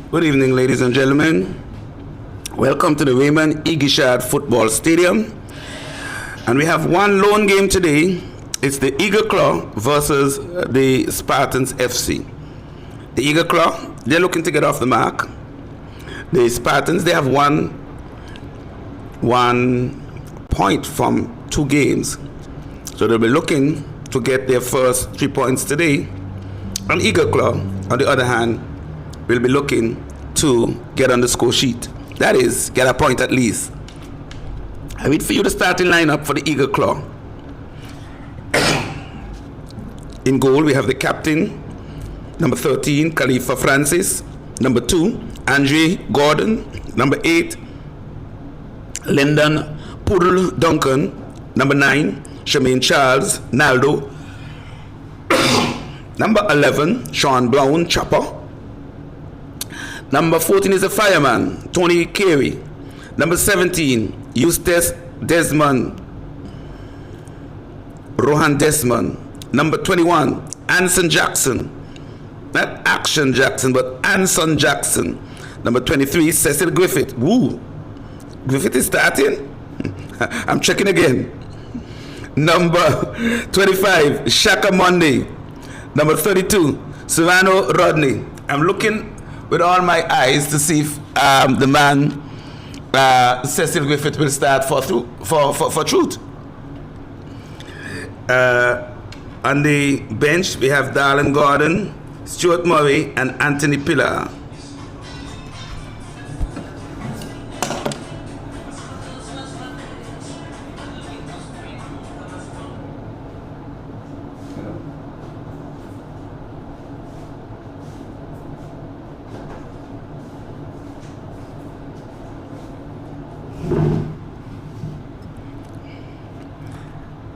Good evening, ladies and gentlemen. Welcome to the Raymond Igishad Football Stadium. And we have one lone game today. It's the Eagle Claw versus the Spartans FC. The Eagle Claw, they're looking to get off the mark. The Spartans, they have one point from 2 games. So they'll be looking to get their first 3 points today. And Eagle Claw, on the other hand, will be looking to get on the score sheet. That is, get a point at least. I read for you the starting lineup for the Eagle Claw. In goal, we have the captain, number 13, Khalifa Francis. Number 2, Andre Gordon. Number 8, Lyndon Poodle Duncan. Number 9, Shemaine Charles Naldo. Number 11, Sean Brown Chopper. Number 14 is a fireman, Tony Carey. Number 17, Eustace Desmond, Rohan Desmond. Number 21, Anson Jackson. Not Action Jackson, but Anson Jackson. Number 23, Cecil Griffith. Woo! Griffith is starting? I'm checking again. Number 25, Shaka Monday. Number 32, Serrano Rodney. I'm looking with all my eyes to see if the man Cecil Griffith will start for truth. On the bench we have Darren Gordon, Stuart Murray, and Anthony Pillar.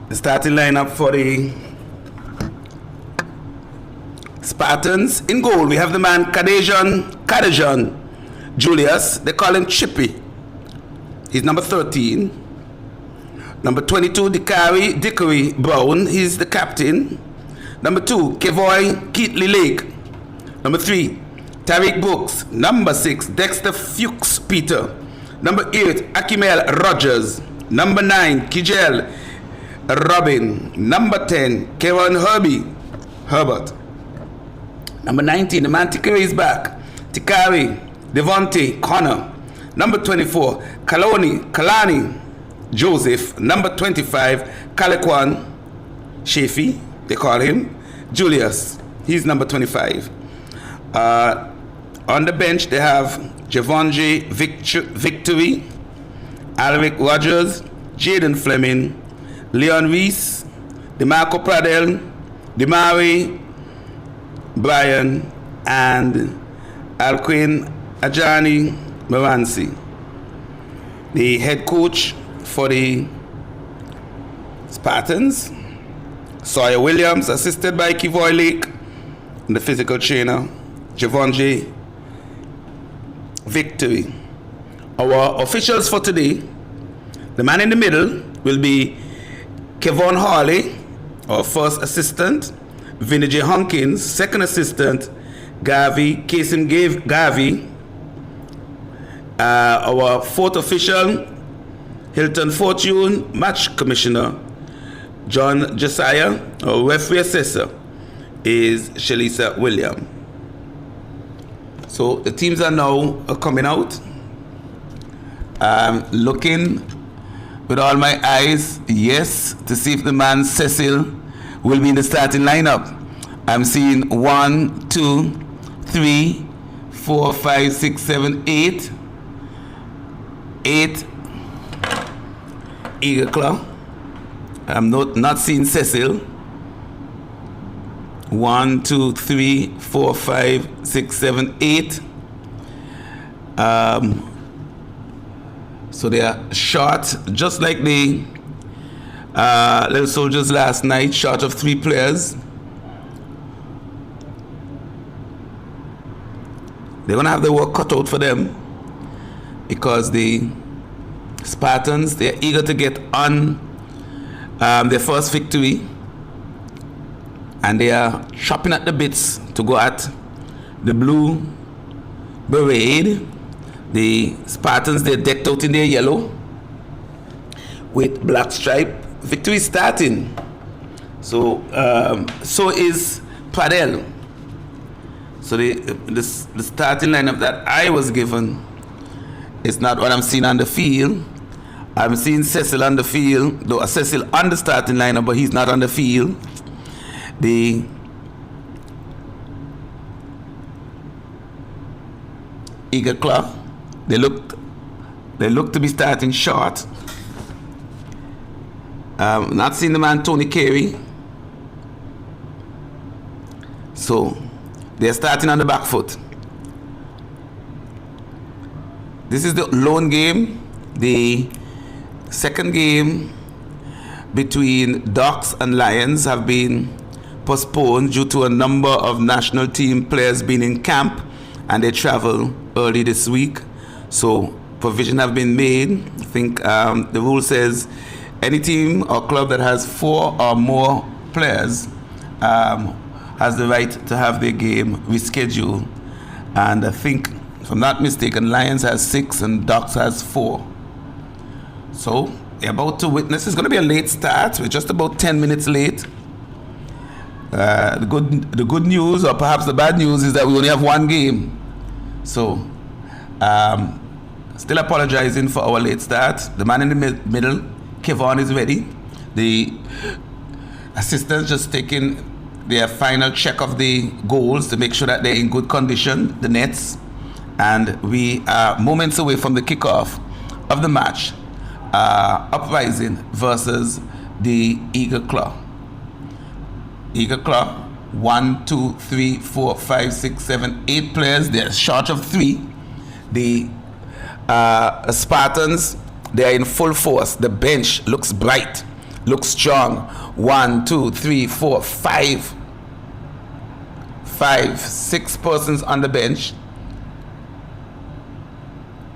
The starting lineup for the Spartans. In goal, we have the man Kadejan Julius. They call him Chippy. He's number 13. Number 22, Dickory Brown. He's the captain. Number 2, Kevoy Keatley Lake. Number 3, Tariq Brooks. Number 6, Dexter Fuchs Peter. Number 8, Akimel Rogers. Number 9, Kijel Robin. Number 10, Kevin Herbert. Number 19, the man Tikari is back. Tikari, Devontae, Connor. Number 24, Kalani, Joseph. Number 25, Kalequan Shafi, they call him, Julius. He's number 25. On the bench, they have Javonje Victory, Alric Rogers, Jaden Fleming, Leon Reese, DeMarco Pradel, Demari Bryan, and Alquin Ajani Maransi. The head coach for the Spartans, Sawyer Williams, assisted by Kivoy Lake, and the physical trainer, Javonje Victory. Our officials for today, the man in the middle will be Kevon Harley, our first assistant, Vinny J. Hunkins, second assistant, Kasim Gavi, our fourth official, Hilton Fortune, match commissioner, John Josiah, our referee assessor is Shalisa William. So the teams are now coming out. I'm looking with all my eyes, yes, to see if the man Cecil will be in the starting lineup. I'm seeing 1, 2, 3, 4, 5, 6, 7, 8. 8 Eagle Claw. I'm not seeing Cecil. 1, 2, 3, 4, 5, 6, 7, 8. So they are short, just like the Little Soldiers last night, short of 3 players. They're going to have the work cut out for them because the Spartans, they're eager to get on their first victory, and they are chopping at the bits to go at the blue parade. The Spartans, they're decked out in their yellow with black stripe. Victory starting. So is Padel. So the starting lineup that I was given is not what I'm seeing on the field. I'm seeing Cecil on the field, though Cecil on the starting lineup, but he's not on the field. The Eagle Claw, they look to be starting short. Not seeing the man Tony Carey. So they're starting on the back foot. This is the lone game. The second game between Ducks and Lions have been postponed due to a number of national team players being in camp, and they travel early this week. So provision have been made. I think the rule says any team or club that has 4 or more players has the right to have their game rescheduled. And I think, if I'm not mistaken, Lions has 6 and Ducks has 4. So we're about to witness. It's going to be a late start. We're just about 10 minutes late. The good news, or perhaps the bad news, is that we only have one game. So still apologizing for our late start. The man in the middle, Kevon, is ready. The assistants just taking their final check of the goals to make sure that they're in good condition, the nets. And we are moments away from the kickoff of the match. Uprising versus the Eagle Claw. Eagle Claw, 1, 2, 3, 4, 5, 6, 7, 8 players. They're short of 3. The Spartans, they are in full force. The bench looks bright, looks strong. 1, 2, 3, 4, 5, 6 persons on the bench.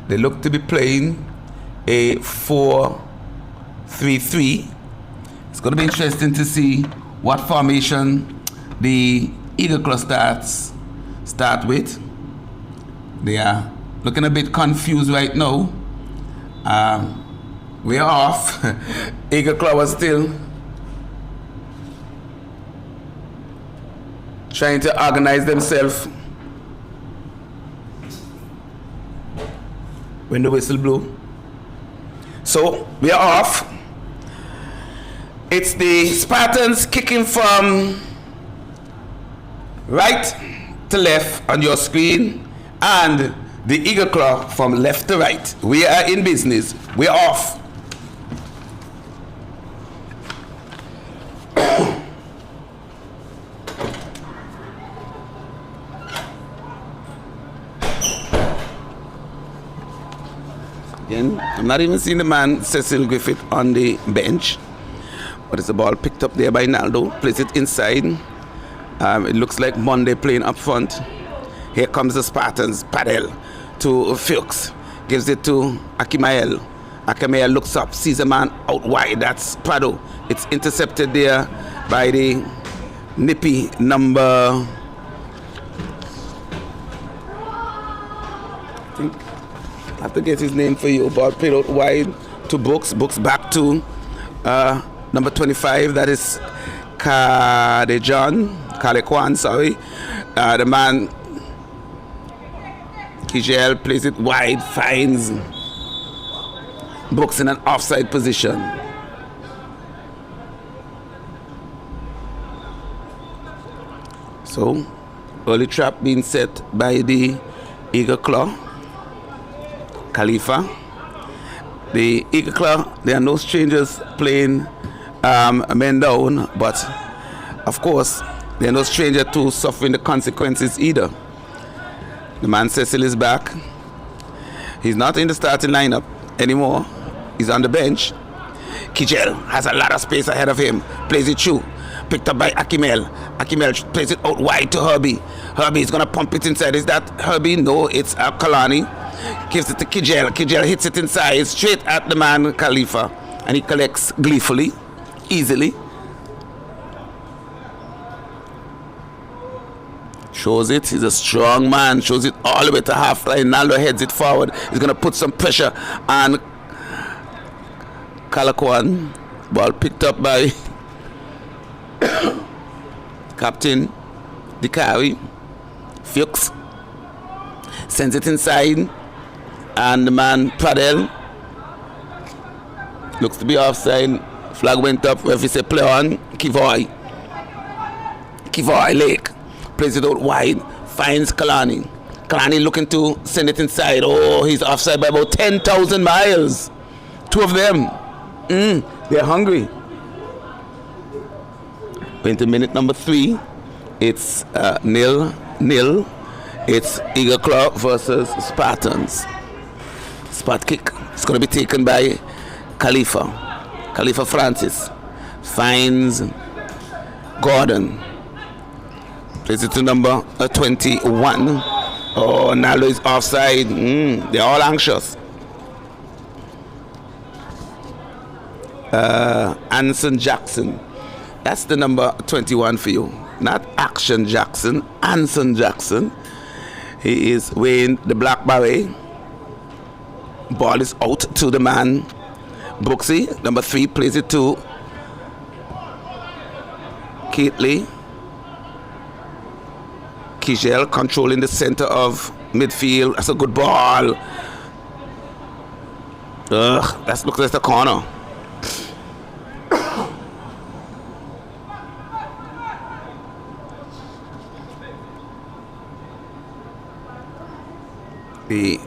They look to be playing a 4-3-3. It's going to be interesting to see what formation the Eagle Claw start with. They are looking a bit confused right now. We are off. Eagle Claw was still trying to organize themselves when the whistle blew. So we are off. It's the Spartans kicking from right to left on your screen, and the Eagle Claw from left to right. We are in business. We are off. Again, I'm not even seeing the man Cecil Griffith on the bench, but it's a ball picked up there by Naldo. Plays it inside. It looks like Monday playing up front. Here comes the Spartans. Padel to Fuchs. Gives it to Akimael. Akimael looks up, sees a man out wide. That's Prado. It's intercepted there by the nippy number, I think I have to get his name for you. Ball played out wide to Books. Books back to number 25. That is Kalekwan, sorry. The man Kijel plays it wide, finds Books in an offside position. So, early trap being set by the Eagle Claw. Khalifa. The Eagle Claw, they are no strangers playing men down, but of course, they are no stranger to suffering the consequences either. The man Cecil is back. He's not in the starting lineup anymore. He's on the bench. Kijel has a lot of space ahead of him. Plays it through. Picked up by Akimel. Akimel plays it out wide to Herbie. Herbie is going to pump it inside. Is that Herbie? No, it's Kalani. Gives it to Kijel. Kijel hits it inside, straight at the man Khalifa. And he collects gleefully, easily. Shows it. He's a strong man. Shows it all the way to half line. Naldo heads it forward. He's going to put some pressure on Calaquan. Ball picked up by Captain Dikari. Fuchs sends it inside. And the man Pradel looks to be offside. Flag went up. Referee said play on. Kivoy Lake plays it out wide. Finds Kalani. Kalani looking to send it inside. Oh, he's offside by about 10,000 miles. Two of them. They're hungry. Into minute number 3. It's 0-0. It's Eagle Club versus Spartans. Spot kick. It's going to be taken by Khalifa Francis. Finds Gordon. Plays it to number 21. Oh, Nalo is offside. They're all anxious. Anson Jackson. That's the number 21 for you. Not Action Jackson. Anson Jackson. He is wearing the black beret. Ball is out to the man Brooksy. Number 3 plays it to Keatley. Kijel controlling the center of midfield. That's a good ball. That looks like the corner. The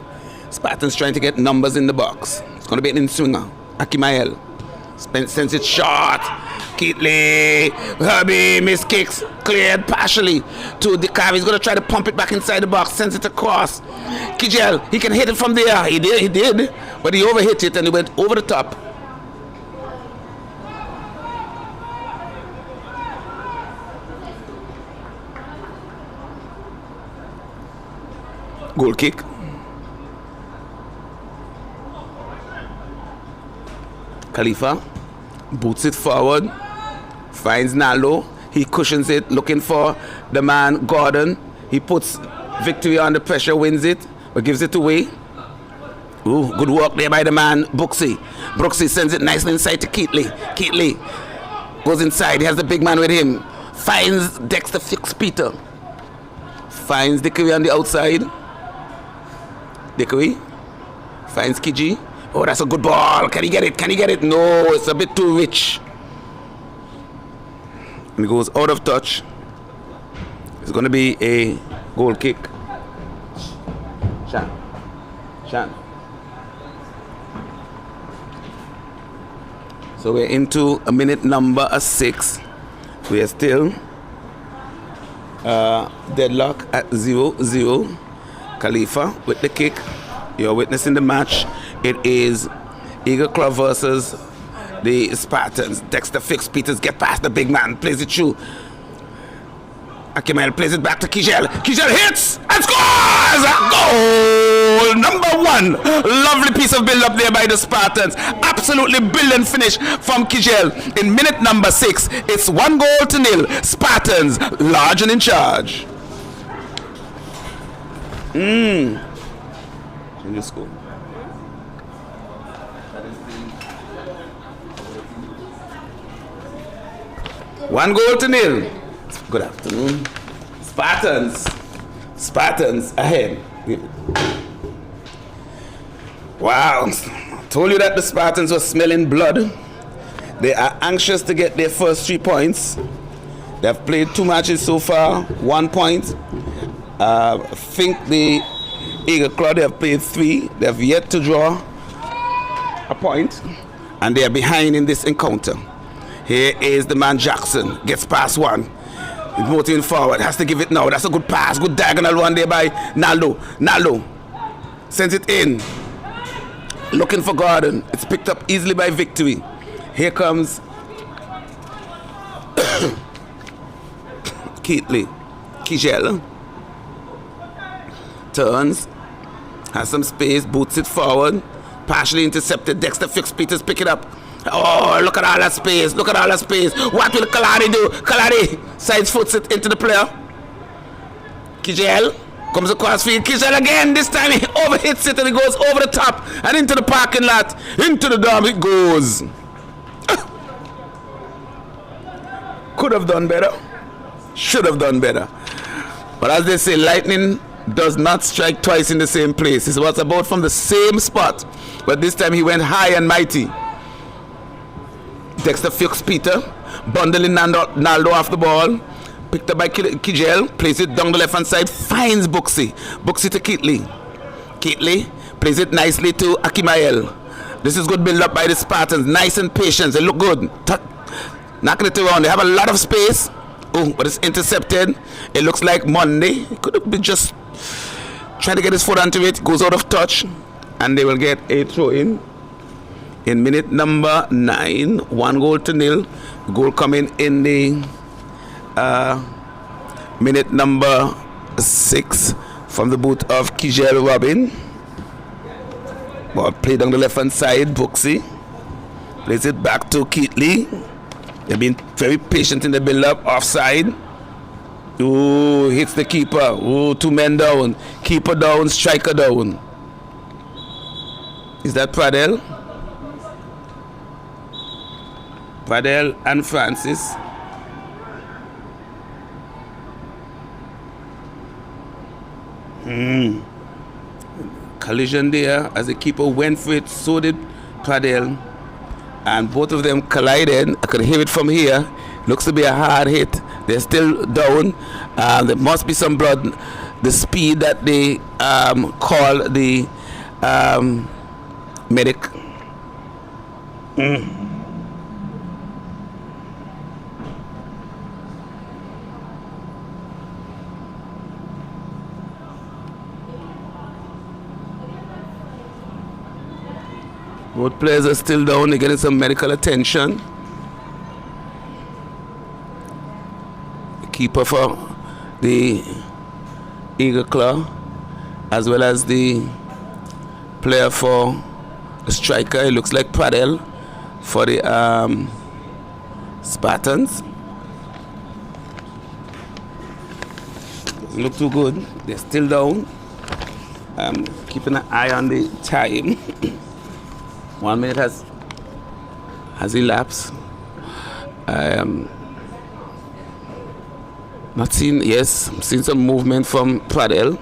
Spartans trying to get numbers in the box. It's going to be an in-swinger. Akimael sends it short. Keatley, Herbie, miss kicks, cleared partially to Dikavi. He's going to try to pump it back inside the box, sends it across. Kijel, he can hit it from there. He did, but he overhit it and he went over the top. Goal kick. Khalifa boots it forward, finds Nalo. He cushions it, looking for the man Gordon. He puts Victory under pressure, wins it, but gives it away. Ooh, good work there by the man Brooksy. Brooksy sends it nicely inside to Keatley. Keatley goes inside. He has the big man with him. Finds Dexter Fix-Peter. Finds Dickory on the outside. Dickory finds Kiji. Oh, that's a good ball. Can he get it? Can he get it? No, it's a bit too rich. And it goes out of touch. It's going to be a goal kick. Shan. So we're into a minute number 6. We are still deadlock at 0-0. Khalifa with the kick. You're witnessing the match. It is Eagle Club versus the Spartans. Dexter Fix-Peters get past the big man, plays it through. Akimel plays it back to Kijel. Kijel hits and scores! Goal number 1. Lovely piece of build-up there by the Spartans. Absolutely brilliant finish from Kijel. In minute number 6, it's 1-0. Spartans large and in charge. In your school. 1-0. Good afternoon. Spartans ahead. Wow. Told you that the Spartans were smelling blood. They are anxious to get their first 3 points. They have played 2 matches so far, 1 point. I think the Eagle Club, they have played 3. They have yet to draw a point. And they are behind in this encounter. Here is the man Jackson. Gets past one. He's moving forward. Has to give it now. That's a good pass. Good diagonal one there by Nalo. Sends it in. Looking for Gordon. It's picked up easily by Victory. Here comes Kijel. Turns. Has some space. Boots it forward. Partially intercepted. Dexter Fix-Peters pick it up. Oh, look at all that space. Look at all that space. What will Kalari do? Kalari sides foots it into the player. Kijel comes across field. Kijel again. This time he overhits it and he goes over the top and into the parking lot. Into the dam it goes. Could have done better. Should have done better. But as they say, lightning does not strike twice in the same place. It was about from the same spot, but this time he went high and mighty. Dexter Fuchs Peter, bundling Naldo off the ball, picked up by Kijel, plays it down the left hand side, finds Buxi. Buxi to Kitley. Kitley plays it nicely to Akimael. This is good build up by the Spartans, nice and patient. They look good. Knocking it around. They have a lot of space. Oh, but it's intercepted. It looks like Monday. It could have been just trying to get his foot onto it. Goes out of touch. And they will get a throw in minute number 9. 1-0. Goal coming in the minute number 6 from the boot of Kijel Robin. Ball played on the left hand side. Buxi plays it back to Kitley. They've been very patient in the build-up. Offside. Ooh, hits the keeper. Ooh, 2 men down. Keeper down, striker down. Is that Pradel? Pradel and Francis. Collision there as the keeper went for it. So did Pradel. And both of them collided. I could hear it from here. Looks to be a hard hit. They're still down. There must be some blood. The speed that they call the medic. Both players are still down. They're getting some medical attention. The keeper for the Eagle Claw, as well as the player for the striker. It looks like Pradel for the Spartans. Doesn't look too good. They're still down. Keeping an eye on the time. 1 minute has elapsed. Not seen. Yes, I'm seeing some movement from Pradel.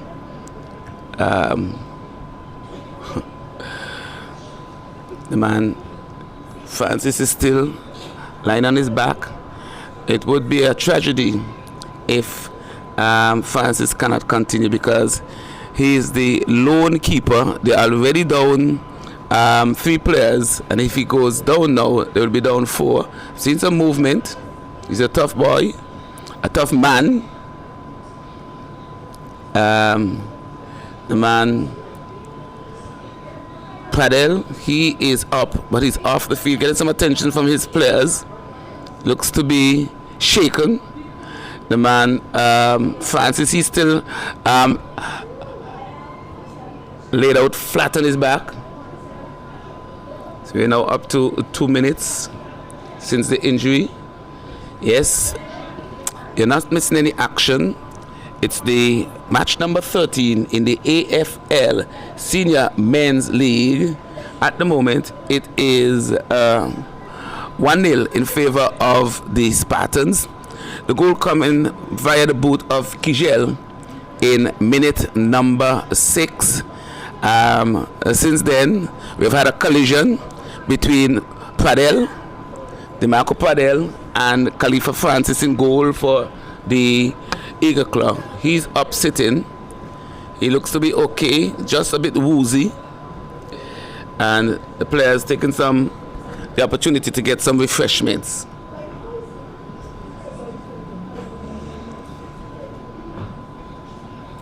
The man Francis is still lying on his back. It would be a tragedy if Francis cannot continue, because he is the lone keeper. They are already down 3 players, and if he goes down now, they will be down 4. Seen some movement. He's a tough boy, a tough man. The man Pradel, he is up, but he's off the field, getting some attention from his players. Looks to be shaken. The man Francis, he's still laid out flat on his back. So we're now up to 2 minutes since the injury. Yes, you're not missing any action. It's the match number 13 in the AFL Senior Men's League. At the moment, it is 1-0 in favor of the Spartans. The goal coming via the boot of Kijel in minute number 6. Since then, we've had a collision between Pradel, DeMarco Pradel, and Khalifa Francis in goal for the Eagle Claw. He's up sitting. He looks to be okay, just a bit woozy. And the players taking the opportunity to get some refreshments.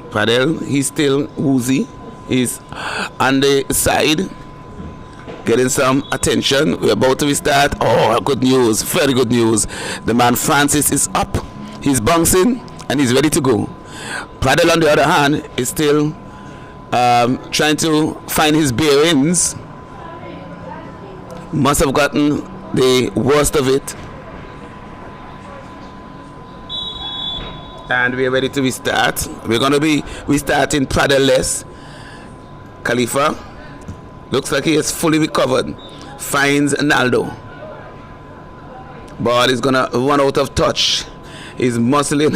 Pradel, he's still woozy. He's on the side, getting some attention. We're about to restart. Oh, good news, very good news. The man Francis is up. He's bouncing and he's ready to go. Pradel, on the other hand, is still trying to find his bearings. Must have gotten the worst of it. And we're ready to restart. We're going to be restarting Pradelles. Khalifa looks like he is fully recovered. Finds Naldo. Ball is going to run out of touch. He's muscling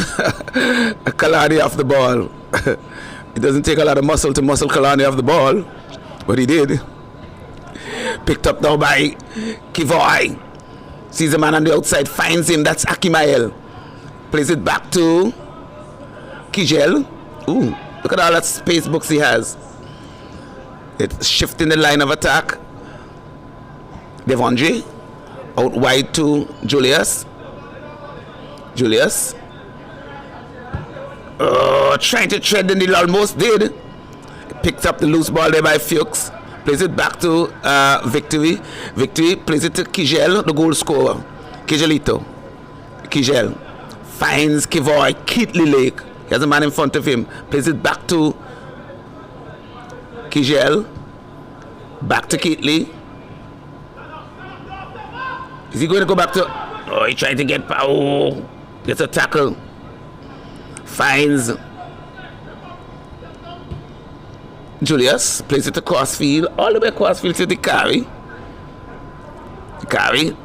Kalani off the ball. It doesn't take a lot of muscle to muscle Kalani off the ball, but he did. Picked up now by Kivoy. Sees a man on the outside, finds him. That's Akimael. Plays it back to Kijel. Ooh, look at all that space books he has. It's shifting the line of attack. Devondre out wide to Julius. Trying to tread the needle, almost did. Picked up the loose ball there by Fuchs. Plays it back to Victory. Victory plays it to Kijel, the goal scorer. Kijelito. Kijel finds Kivoy. Keatley Lake. He has a man in front of him. Plays it back to Kijel. Back to Keatley. Is he going to go back to... Oh, he's trying to get... Oh, gets a tackle. Finds Julius. Plays it to Crossfield. All the way Crossfield to Tikari. Tikari.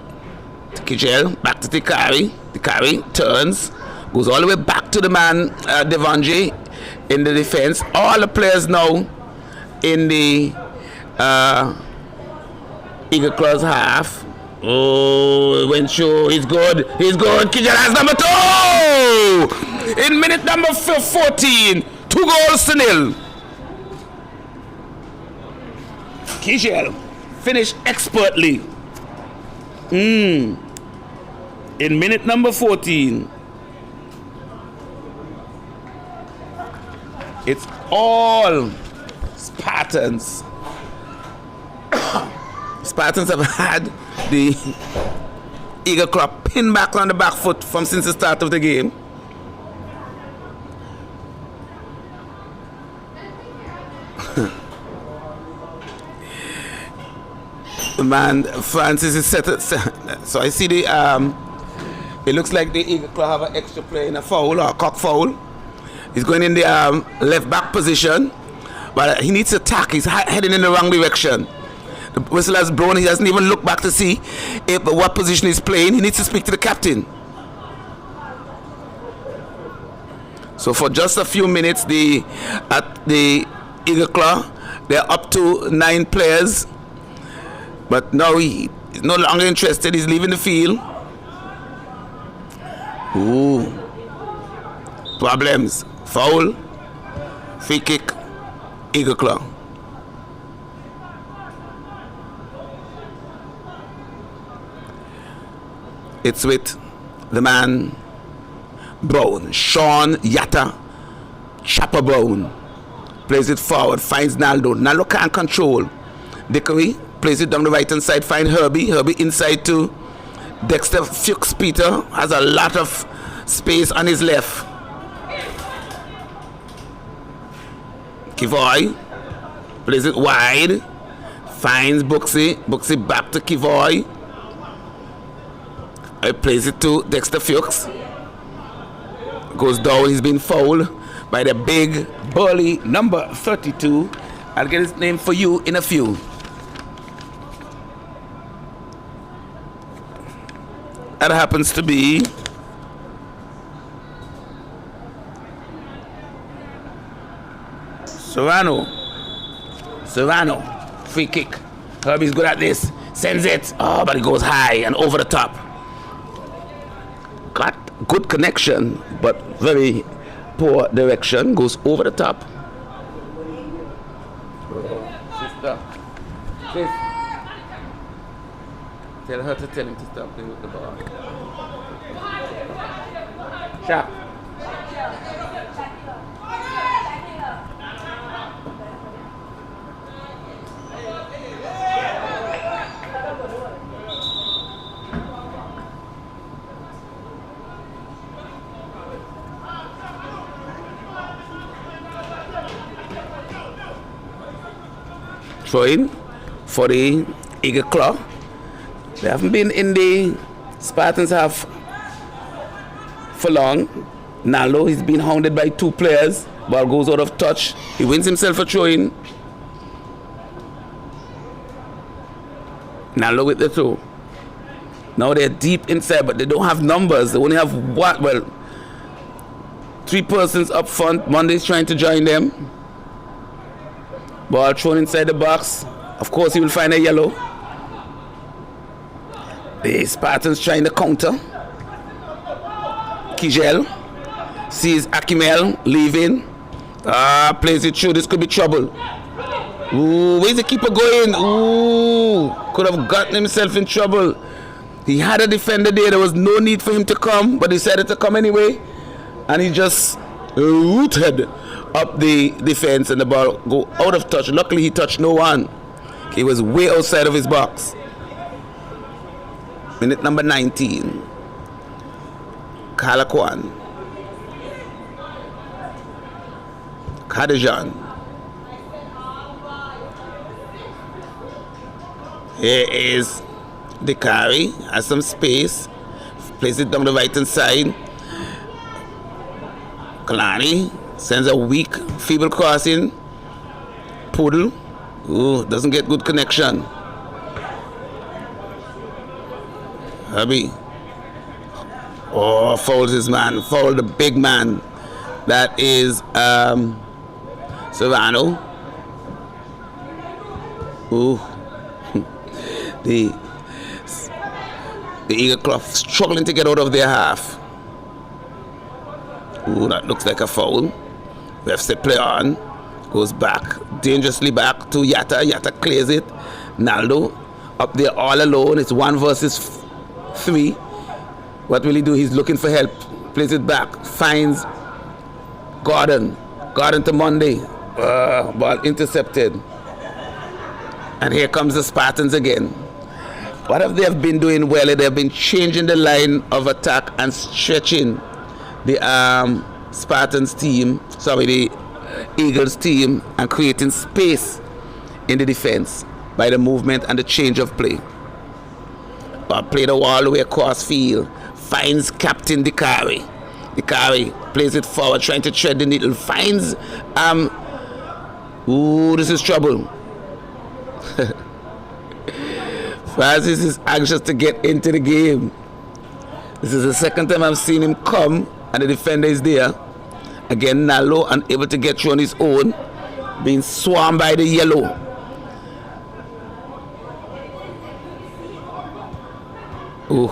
To Kijel. Back to Tikari. Tikari turns. Goes all the way back to the man, Devondre, in the defense. All the players now in the Eagle Claws half. Oh, went through. He's good. Kijel has number 2! In minute number 14. 2-0. Kijel finished expertly. In minute number 14. It's all Spartans. Spartans have had the Eagle Claw pinned back on the back foot since the start of the game. The man Francis is set. So I see the it looks like the Eagle Claw have an extra play in a foul or a cock foul. He's going in the left back position, but he needs to attack. He's heading in the wrong direction. The whistle has blown. He doesn't even look back to see what position he's playing. He needs to speak to the captain. So for just a few minutes, at the Eagle Claw, they're up to 9 players. But now he's no longer interested. He's leaving the field. Ooh. Problems. Foul. Free kick. Eagle Claw. It's with the man Brown. Sean Yatta. Chopper Brown. Plays it forward. Finds Naldo. Naldo can't control. Dickory plays it down the right hand side. Find Herbie. Herbie inside to Dexter Fuchs. Peter has a lot of space on his left. Kivoy plays it wide. Finds Buxy. Buxy back to Kivoy. Plays it to Dexter Fuchs. Goes down. He's been fouled by the big burly number 32. I'll get his name for you in a few. That happens to be Serrano. Free kick. Herbie's good at this. Sends it. Oh, but it goes high and over the top. Got good connection, but very poor direction. Goes over the top. Sister. Tell her to tell him to stop playing with the ball. Sharp. Throw in for the Eagle Claw. They haven't been in the Spartans half for long. Nalo, he's been hounded by 2 players. Ball goes out of touch. He wins himself a throw-in. Nalo with the throw. Now they're deep inside, but they don't have numbers. They only have what? Well, 3 persons up front. Monday's trying to join them. Ball thrown inside the box. Of course, he will find a yellow. The Spartans trying to counter. Kijel sees Akimel leaving. Plays it through. This could be trouble. Ooh, where's the keeper going? Ooh, could have gotten himself in trouble. He had a defender there. There was no need for him to come, but he decided to come anyway. And he just rooted up the defense and the ball go out of touch. Luckily, he touched no one. He was way outside of his box. Minute number 19. Kalakwan. Kadajan. Here is Dekari. Has some space. Plays it down the right hand side. Kalani sends a weak, feeble crossing. Poodle. Ooh, doesn't get good connection. Hubby. Oh, fouls his man. Fouled the big man. That is Serrano. Ooh. The Eagle Club struggling to get out of their half. Ooh, that looks like a foul. We have set play on. Goes back, dangerously back to Yatta. Yatta clears it. Naldo up there all alone. It's 1 versus 3. What will he do? He's looking for help. Plays it back. Finds Gordon. Gordon to Monday. Ball intercepted. And here comes the Spartans again. What have they been doing well? They have been changing the line of attack and stretching the Spartans team, the Eagles team, and creating space in the defense by the movement and the change of play. Play the all the way across field. Finds Captain Dekari. Dekari plays it forward, trying to thread the needle. Finds ooh, this is trouble. Francis is anxious to get into the game. This is the second time I've seen him come and the defender is there. Again, Nalo unable to get through on his own, being swarmed by the yellow. Ooh.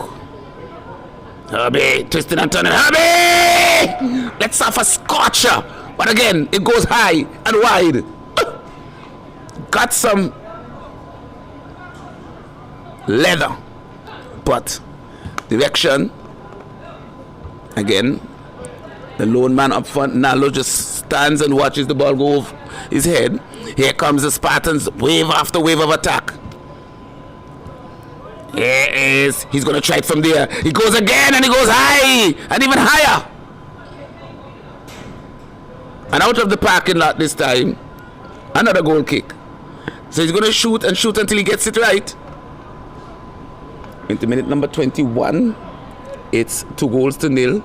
Herbie, twisting and turning. Herbie! Let's have a scorcher. But again, it goes high and wide. Got some leather, but direction. Again, the lone man up front, Nalo, just stands and watches the ball go over his head. Here comes the Spartans, wave after wave of attack. Here is, he's going to try it from there. He goes again and he goes high and even higher. And out of the parking lot this time, another goal kick. So he's going to shoot and shoot until he gets it right. Into minute number 21, it's 2-0.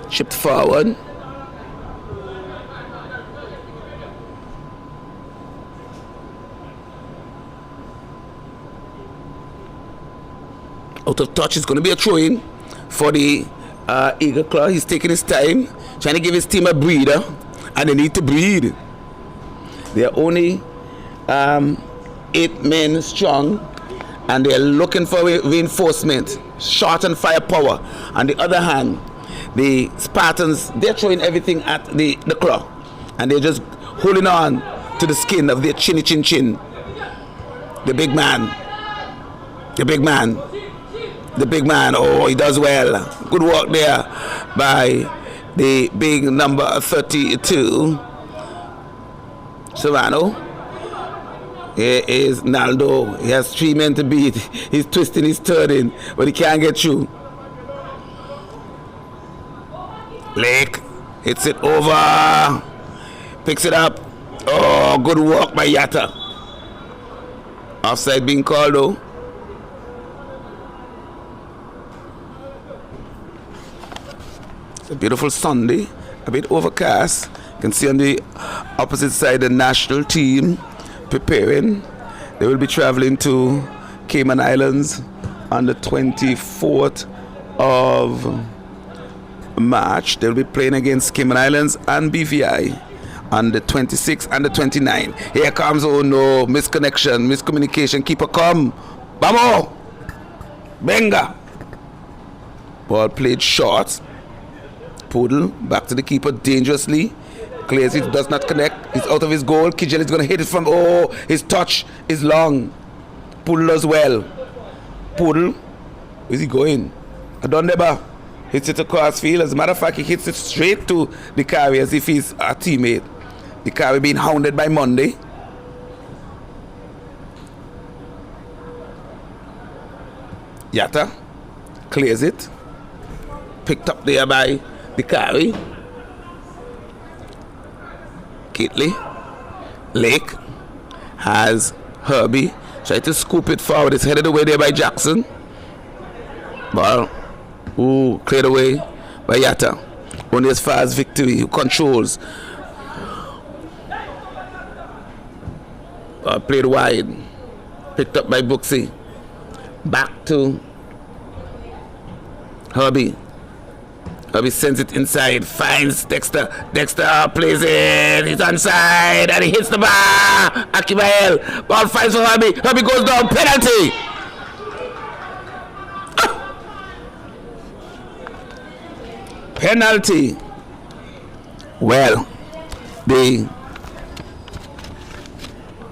Chipped forward. Out of touch, it's going to be a throw-in for the Eagle Claw. He's taking his time, trying to give his team a breather, and they need to breathe. They are only 8 men strong, and they are looking for reinforcement, shot and firepower. On the other hand, the Spartans, they're throwing everything at the claw, and they're just holding on to the skin of their chinny chin chin. The big man, oh, he does well. Good work there by the big number 32, Serrano. Here is Naldo. He has 3 men to beat. He's twisting, he's turning, but he can't get through. Lake hits it over. Picks it up. Oh, good work by Yatta. Offside being called though. a beautiful Sunday, a bit overcast. You can see on the opposite side the national team preparing. They will be traveling to Cayman Islands on the 24th of March. They'll be playing against Cayman Islands and BVI on the 26th and the 29th. Here comes, oh no, misconnection, miscommunication. Keeper come. Vamos! Benga! Ball played short. Poodle back to the keeper dangerously. Clears it, does not connect. He's out of his goal. Kijel is going to hit it from, oh, his touch is long. Poodle does well. Poodle, where's he going? Adondeba hits it across field. As a matter of fact, he hits it straight to the carry as if he's a teammate. The carry being hounded by Monday. Yatta clears it. Picked up there by the carry. Kitley. Lake has Herbie. Try to scoop it forward. It's headed away there by Jackson. Ball. Ooh, cleared away by Yatta. Only as far as Victory, who controls. Played wide. Picked up by Booksy. Back to Herbie. Herbie sends it inside. Finds Dexter. Dexter plays it. He's onside. And he hits the bar. Akibael. Ball finds for Herbie. Herbie goes down. Penalty. Penalty. Well, the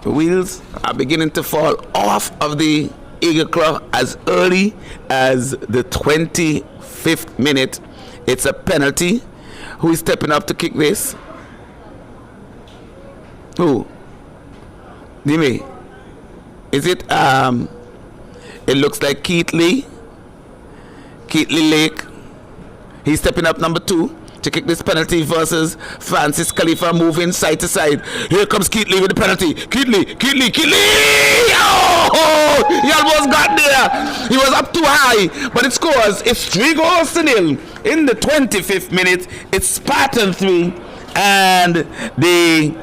wheels are beginning to fall off of the Eagle Claw as early as the 25th minute. It's a penalty. Who is stepping up to kick this? Who? Dime. Is it it looks like Keatley Lake. He's stepping up, number 2, to kick this penalty versus Francis Khalifa, moving side to side. Here comes Keatley with the penalty. Keatley! Oh! He almost got there. He was up too high, but it scores. It's 3-0 in the 25th minute. It's Spartan 3 and the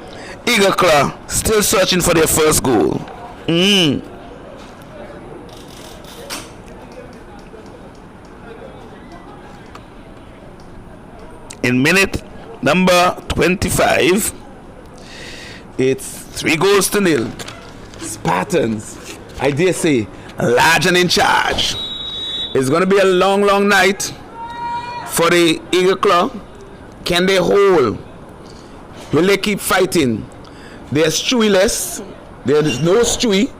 Eagle Claw still searching for their first goal. In minute number 25, it's 3-0. Spartans, I dare say, large and in charge. It's going to be a long, long night for the Eagle Claw. Can they hold? Will they keep fighting? They're Stewie-less. There is no Stewie.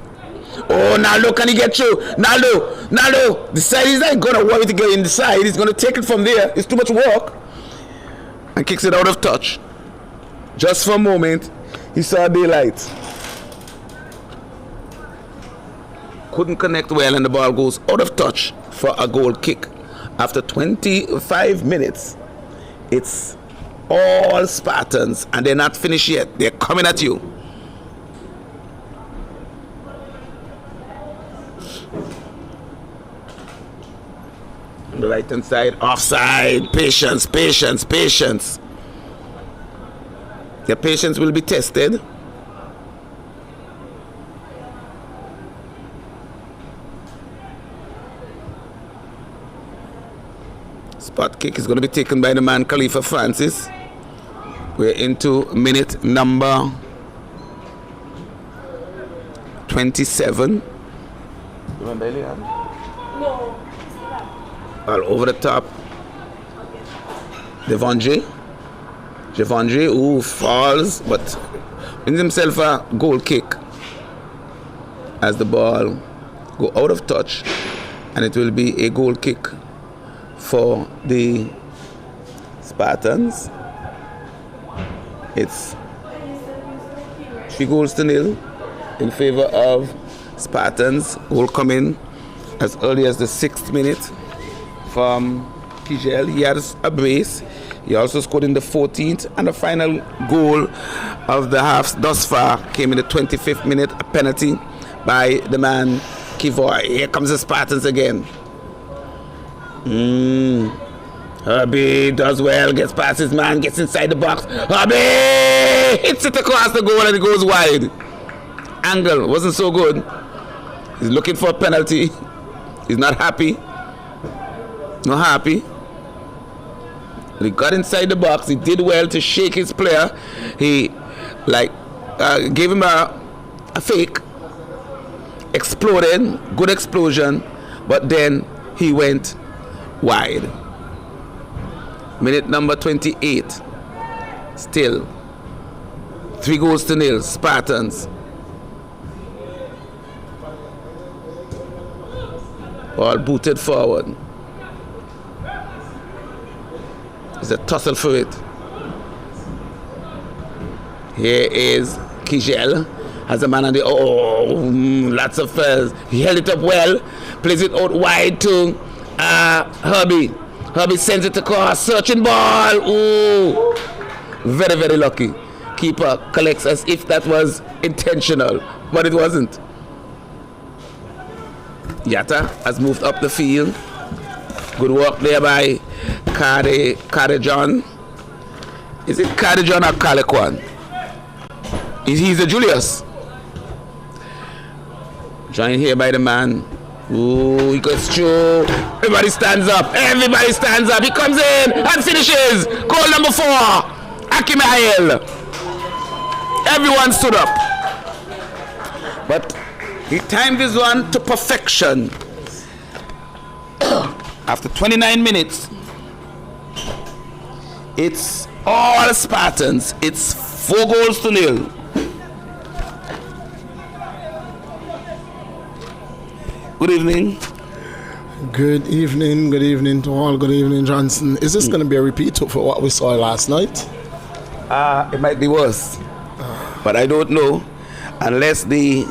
Oh, Naldo, can he get through? Naldo. The side, he's not going to worry to get in the side. He's going to take it from there. It's too much work. And kicks it out of touch. Just for a moment, he saw daylight. Couldn't connect well, and the ball goes out of touch for a goal kick. After 25 minutes, it's all Spartans, and they're not finished yet. They're coming at you. On the right hand side, offside. Patience. Their patience will be tested. Spot kick is going to be taken by the man Khalifa Francis. We're into minute number 27. No. All over the top. Javondre, falls, but wins himself a goal kick as the ball go out of touch, and it will be a goal kick for the Spartans. It's 3-0 in favor of Spartans. Goal coming as early as the 6th minute from Kijel. He has a brace. He also scored in the 14th, and the final goal of the half thus far came in the 25th minute, a penalty by the man Kivoy. Here comes the Spartans again. Herbie does well, gets past his man, gets inside the box. Herbie hits it across the goal and it goes wide. Angle wasn't so good. He's looking for a penalty. He's not happy. Not happy. He got inside the box. He did well to shake his player. He gave him a fake. Exploded. Good explosion. But then he went wide. Minute number 28. Still 3-0 Spartans. Ball booted forward. It's a tussle for it. Here is Kijel. Has a man on the lots of fells. He held it up well. Plays it out wide to Herbie. Herbie sends it across. Searching ball. Ooh. Very, very lucky. Keeper collects as if that was intentional, but it wasn't. Yatta has moved up the field. Good work there by Karejon. Is it Karejon or Kalekwan? He's a Julius. Joined here by the man. Ooh, he goes through. Everybody stands up. Everybody stands up. He comes in and finishes. Goal number 4. Akimael. Everyone stood up. But he timed this one to perfection. After 29 minutes, it's all Spartans. It's 4-0. Good evening. Good evening to all. Good evening, Johnson. Is this going to be a repeat for what we saw last night? It might be worse, but I don't know unless the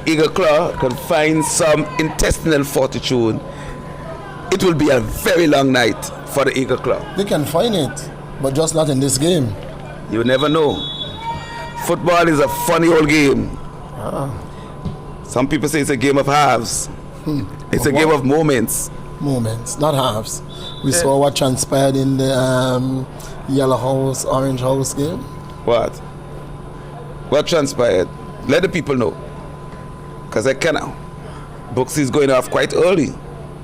Eagle Claw can find some intestinal fortitude. It will be a very long night for the Eagle Claw. They can find it, but just not in this game. You never know. Football is a funny old game. Some people say it's a game of halves. It's a game of moments. Moments, not halves. We saw what transpired in the Yellow House, Orange House game. What? What transpired? Let the people know. Because I cannot. Brooks is going off quite early.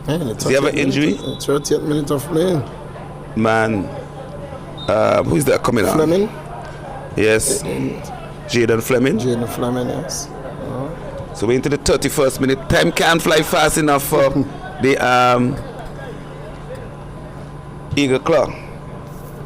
Does he have an injury? 30th minute of play. Man, who is that coming on? Fleming? Yes. Jaden Fleming? Jaden Fleming, yes. So we're into the 31st minute. Time can't fly fast enough for the Eagle Claw.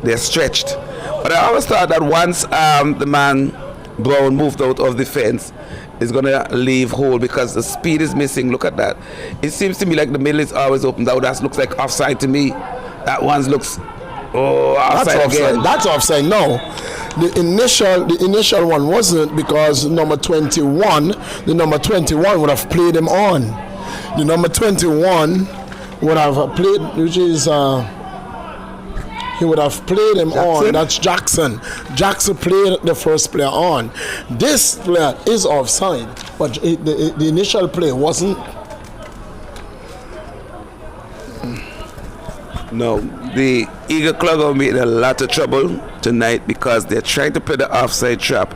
They're stretched. But I always thought that once the man Brown moved out of the fence, is going to leave hole because the speed is missing. Look at that. It seems to me like the middle is always open. That looks like offside to me. That one looks offside again. That's offside. No. The initial one wasn't, because number 21 would have played him on. The number 21 would have played, which is he would have played him on. That's Jackson. Jackson played the first player on. This player is offside, but the initial play wasn't. No, the Eagle Claw made a lot of trouble tonight because they're trying to play the offside trap,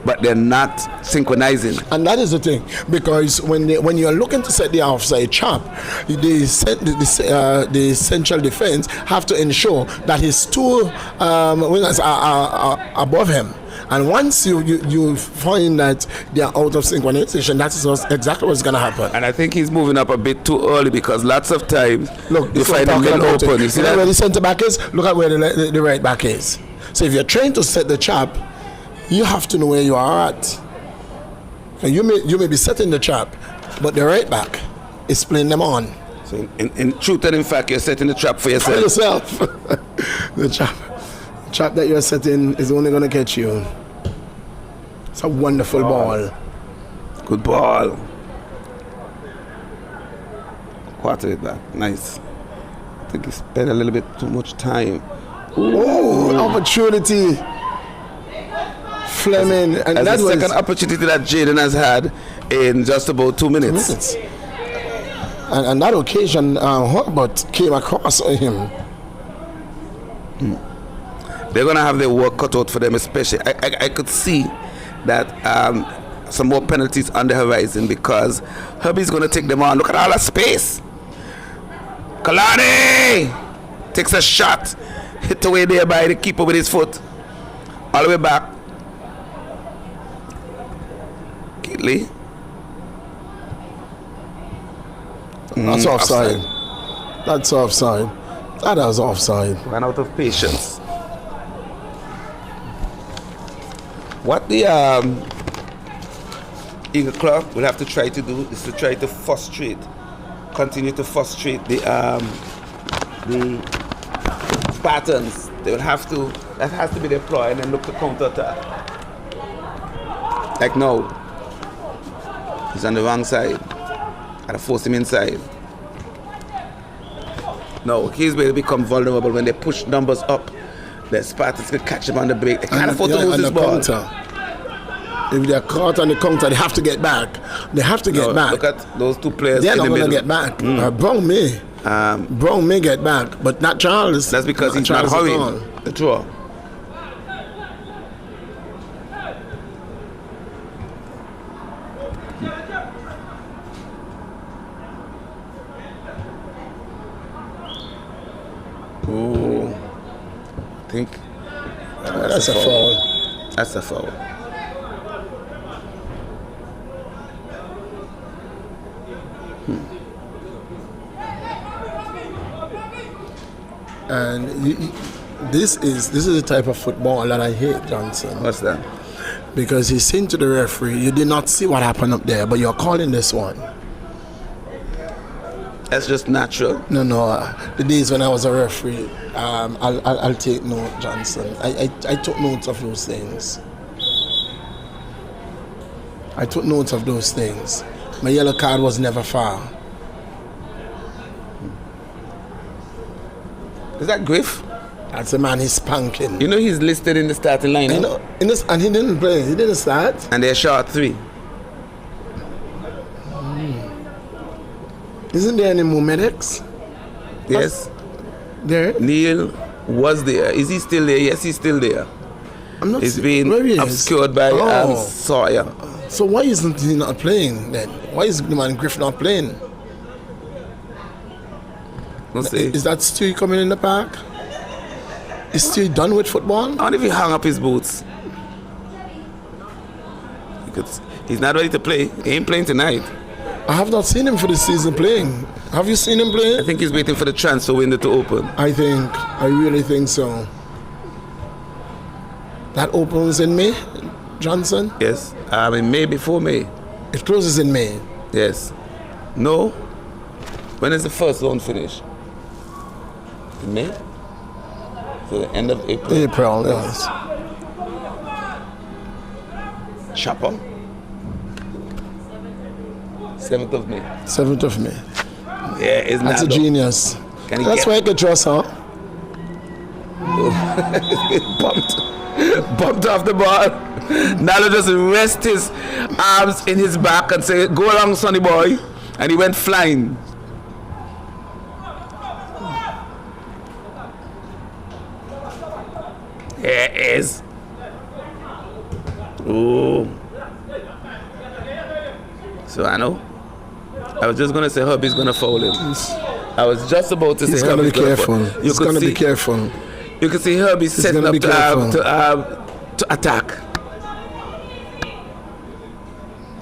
but they're not synchronizing. And that is the thing, because when you're looking to set the offside trap, the central defense have to ensure that his two wingers are above him. And once you find that they are out of synchronization, that is exactly what's going to happen. And I think he's moving up a bit too early, because lots of times you find him open. You see that? Where the centre back is, look at where the right back is. So if you're trying to set the trap, you have to know where you are at. And you may be setting the trap, but the right back is playing them on. So in truth and in fact, you're setting the trap for yourself. For yourself. The trap that you're setting is only going to catch you. It's a wonderful ball. Good ball. Quarter it back. Nice. I think he spent a little bit too much time. Ooh, opportunity. Fleming. And that was the second opportunity that Jaden has had in just about 2 minutes. And that occasion, Herbert came across him. They're going to have their work cut out for them, especially. I could see that some more penalties on the horizon because Herbie's going to take them on. Look at all that space. Kalani takes a shot. Hit away there by the keeper with his foot. All the way back. Lee. That's offside. That's offside. That is offside. Ran out of patience. What the Eagle Club will have to try to do is to try to continue to frustrate the Spartans. They will have to. That has to be their ploy, and then look to counter attack. Like no, he's on the wrong side. Gotta force him inside. No, he's going to become vulnerable when they push numbers up. The Spartans can catch him on the break. They can't afford to lose this ball. Counter. If they're caught on the counter, they have to get back. They have to get back. Look at those two players. They're in not the going middle. to get back. Brown may get back, but not Charles. That's because he's not hurrying the draw. Oh, I think that's a foul. That's a foul. And this is the type of football that I hate, Johnson. What's that? Because he's saying to the referee, you did not see what happened up there, but you're calling this one. That's just natural. No. The days when I was a referee, I'll take note, Johnson. I took notes of those things. I took notes of those things. My yellow card was never foul. Is that Griff? That's the man he's spanking. You know he's listed in the starting lineup. You know, and he didn't play. He didn't start. And they're short 3. Isn't there any more medics? Yes. There? Neil was there. Is he still there? Yes, he's still there. I'm not. He's been obscured by Sawyer. So why isn't he not playing then? Why is the man Griff not playing? Is that Stewie coming in the park? Is Stewie done with football? I wonder if he hung up his boots. He's not ready to play. He ain't playing tonight. I have not seen him for the season playing. Have you seen him play? I think he's waiting for the transfer window to open. I really think so. That opens in May, Johnson? Yes. In May, before May. It closes in May. Yes. No. When is the first loan finish? In May? So the end of April. April, yes. Chopper. 7th of May. 7th of May. Yeah, isn't That's a genius. That's why I could trust her. Bumped off the ball. Nalo just rest his arms in his back and say, "Go along, sonny boy," and he went flying. Here it is. Oh. So I know. I was just gonna say Herbie's gonna foul him. I was just about to say Herbie's gonna be careful. He's gonna be careful. You can see Herbie setting up to attack.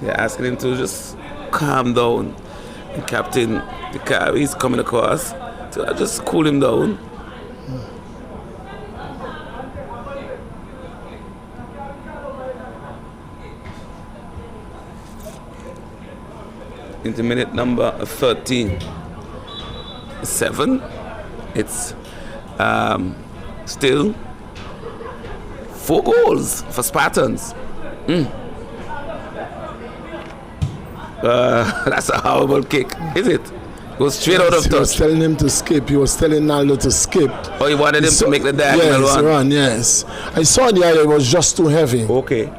They're asking him to just calm down. And Captain the car, he's coming across. So I just cool him down. Into minute number 13. 7. It's still 4 goals for Spartans. That's a horrible kick, is it? Goes straight out of touch. He was telling him to skip. He was telling Naldo to skip. Oh, he wanted him to make the diagonal run. Yes. I saw the area, it was just too heavy. Okay.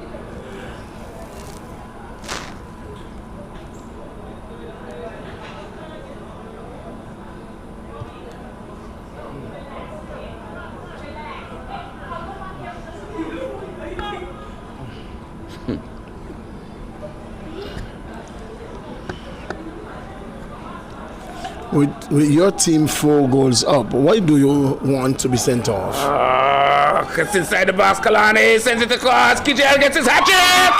with your team 4 goals up, why do you want to be sent off? Gets inside the box, Kalani sends it across. Kijel gets his hat trick.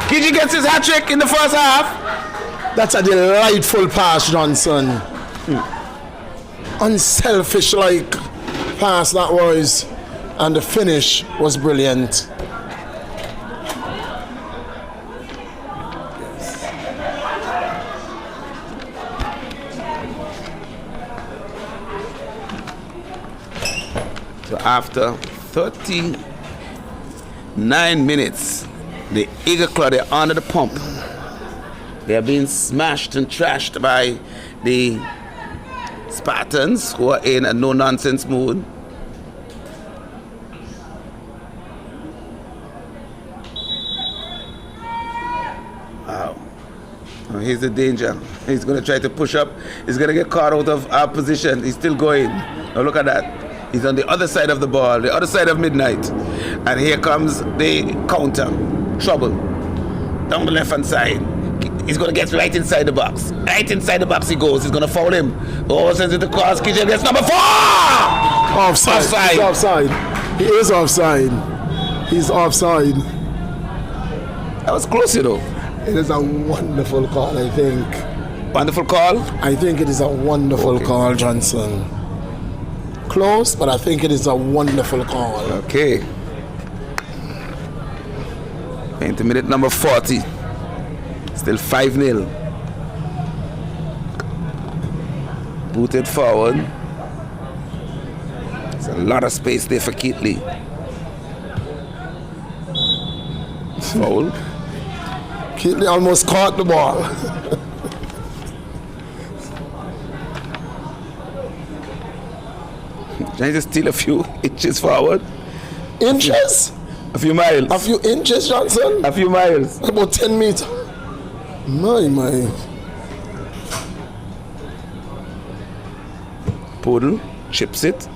Kiji gets his hat trick in the first half. That's a delightful pass, Johnson. Unselfish like pass that was, and the finish was brilliant. So after 39 minutes, the Eagle Claw, they're under the pump. They are being smashed and trashed by the Spartans, who are in a no-nonsense mood. Wow. Oh, here's the danger. He's going to try to push up. He's going to get caught out of our position. He's still going. Now look at that. He's on the other side of the ball, the other side of midnight. And here comes the counter. Trouble. Down the left-hand side. He's going to get right inside the box. Right inside the box he goes. He's going to foul him. Oh, sends it across. Kijel gets number 4! Offside. Offside. He's offside. He is offside. He's offside. That was close, you know. It is a wonderful call, I think. Wonderful call. I think it is a wonderful call, Johnson. Close, but I think it is a wonderful call. Okay. Into minute number 40. Still 5-0. Booted forward. There's a lot of space there for Keatley. Foul. Keatley almost caught the ball. Trying to steal a few inches forward. Inches? A few miles. A few inches, Johnson? A few miles. About 10 meters. My. Poodle chips it.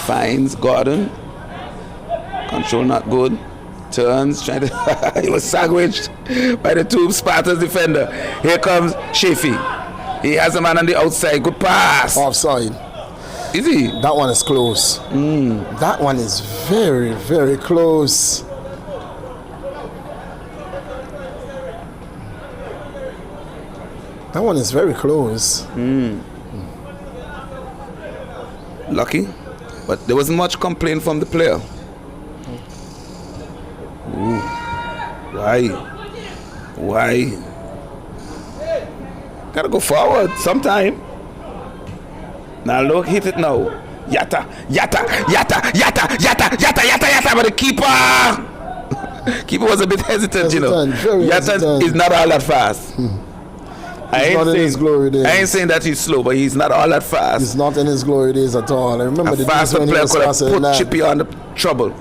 Finds Gordon. Control not good. Turns, trying to. He was sandwiched by the 2 Spartans defender. Here comes Shafi. He has a man on the outside. Good pass. Offside. Is he? That one is close. That one is very, very close. That one is very close. Lucky. But there wasn't much complaint from the player. Ooh. Why? Gotta go forward sometime. Now look, hit it now. Yatta. But the keeper was a bit hesitant, you know. Yatta is not all that fast. I ain't saying that he's slow, but he's not all that fast. He's not in his glory days at all. I remember a faster player could have put Chippy on the trouble.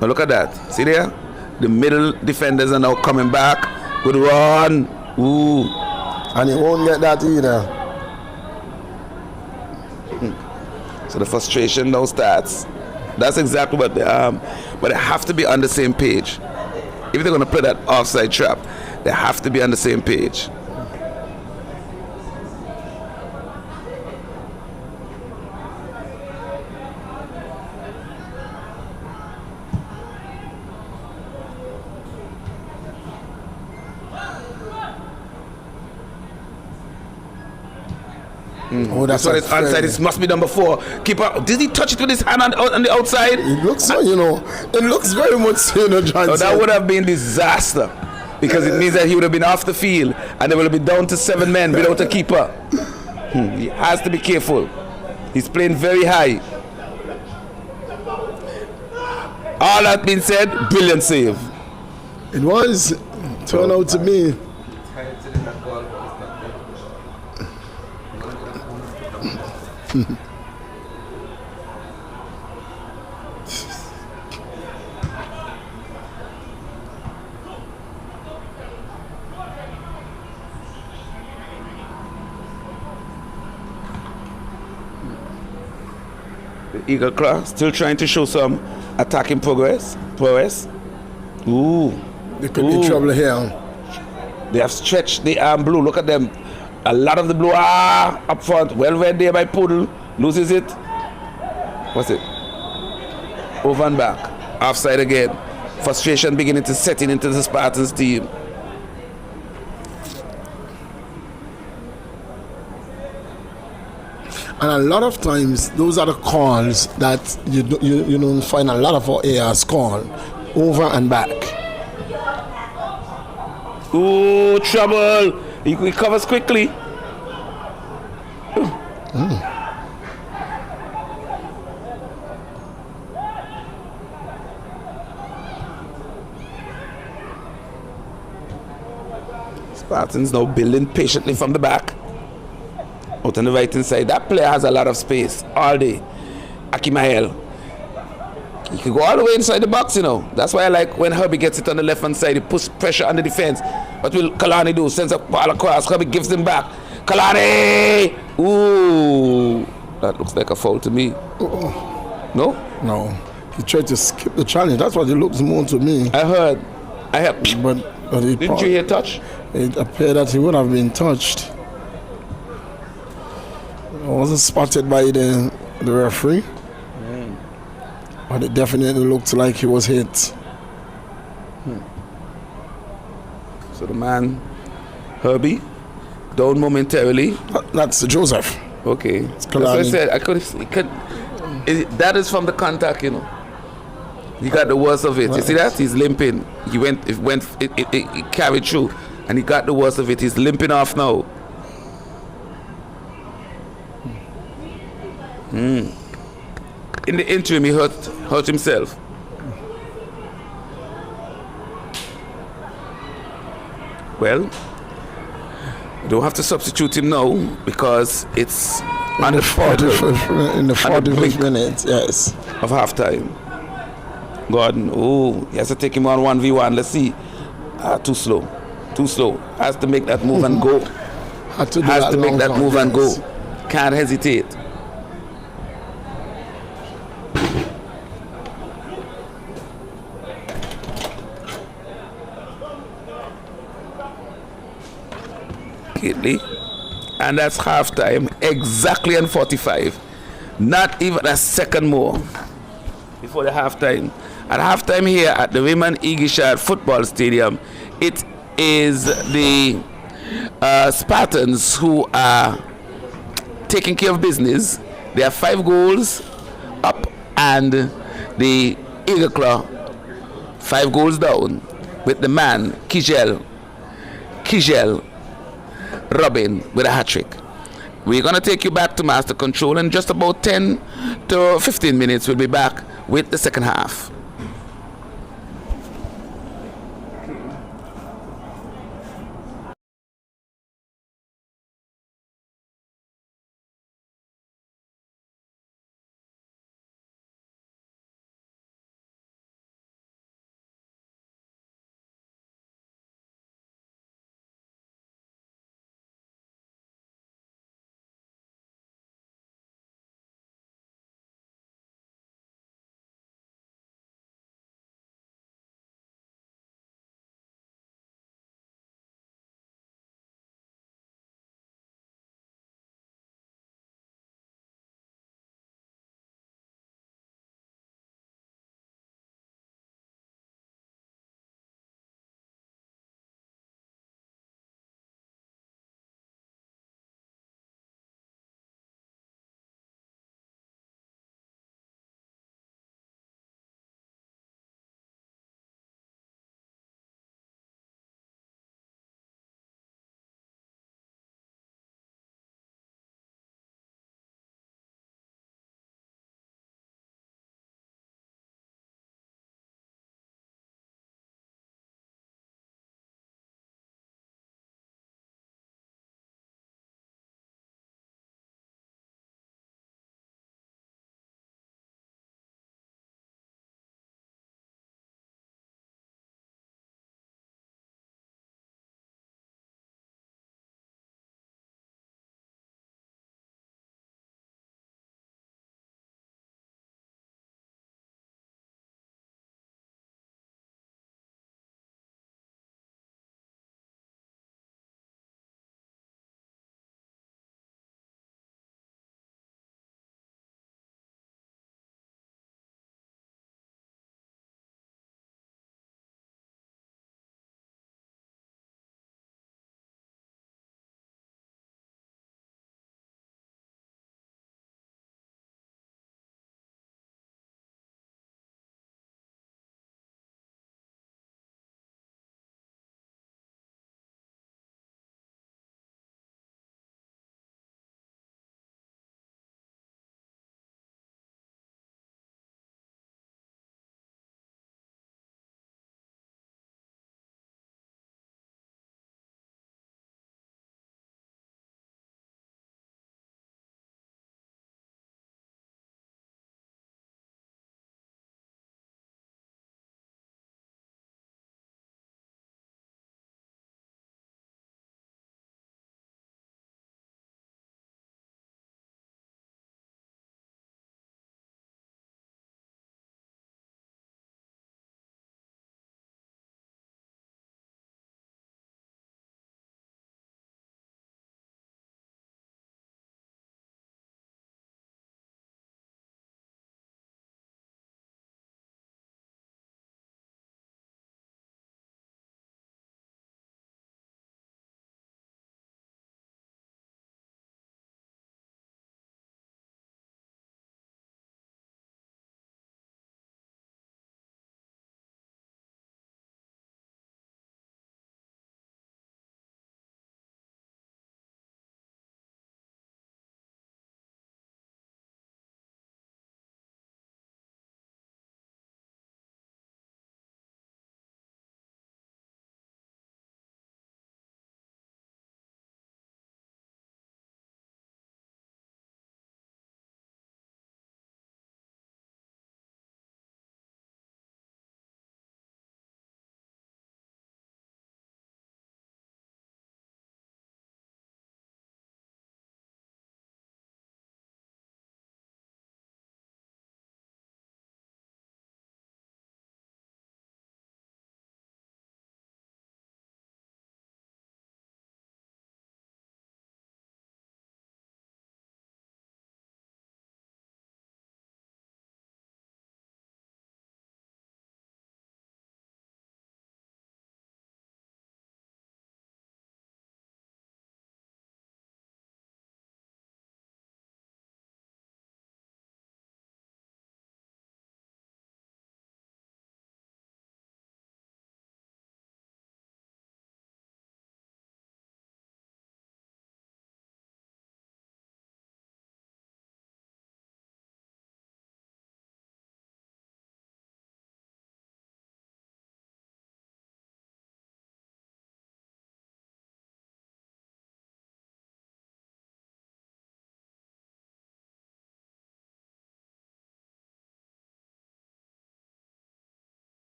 Now look at that. See there? The middle defenders are now coming back. Good run. Ooh. And he won't get that either. So the frustration now starts. That's exactly what but they have to be on the same page. If they're going to play that offside trap, they have to be on the same page. Oh, that's what it's outside. It must be number 4. Keeper, did he touch it with his hand on the outside? It looks so, you know. It looks very much, you know, Johnson. Oh, that would have been disaster, because it means that he would have been off the field and they would have been down to 7 men without a keeper. He has to be careful. He's playing very high. All that being said, brilliant save. It was. Turned out to be. The Eagle Claw still trying to show some attacking prowess. Ooh. They could be in trouble here. They have stretched the arm blue. Look at them A lot of the blue up front. Well read there by Poodle. Loses it. What's it? Over and back. Offside again. Frustration beginning to set in into the Spartans team. And a lot of times, those are the calls that you don't find a lot of our ARs call over and back. Ooh, trouble. He recovers quickly. Spartans now building patiently from the back. Out on the right hand side. That player has a lot of space all day. Akimahel. He can go all the way inside the box, you know. That's why I like when Herbie gets it on the left hand side. He puts pressure on the defense. What will Kalani do? Sends a ball across. Herbie gives him back. Kalani! Ooh. That looks like a foul to me. No? No. He tried to skip the challenge. That's what it looks more to me. I heard. But didn't you hear touch? It appeared that he would have been touched. It wasn't spotted by the referee. But it definitely looked like he was hit. So the man, Herbie, down momentarily. That's Joseph. Okay. That's what I said. That is from the contact, you know. He got the worst of it. You see that? He's limping. It carried through. And he got the worst of it. He's limping off now. In the interim, he hurt himself. Well, you don't have to substitute him now because it's in the 45th minute, yes, of halftime. Gordon, he has to take him on 1v1. Let's see. Too slow. Has to make that move and go. Has to make that move and go. Can't hesitate. And that's halftime, exactly on 45. Not even a second more before the halftime. At halftime here at the Raymond Igishad Football Stadium, it is the Spartans who are taking care of business. They have 5 goals up, and the Eagle Claw 5 goals down with the man Kijel Robin with a hat-trick. We're going to take you back to Master Control in just about 10 to 15 minutes. We'll be back with the second half.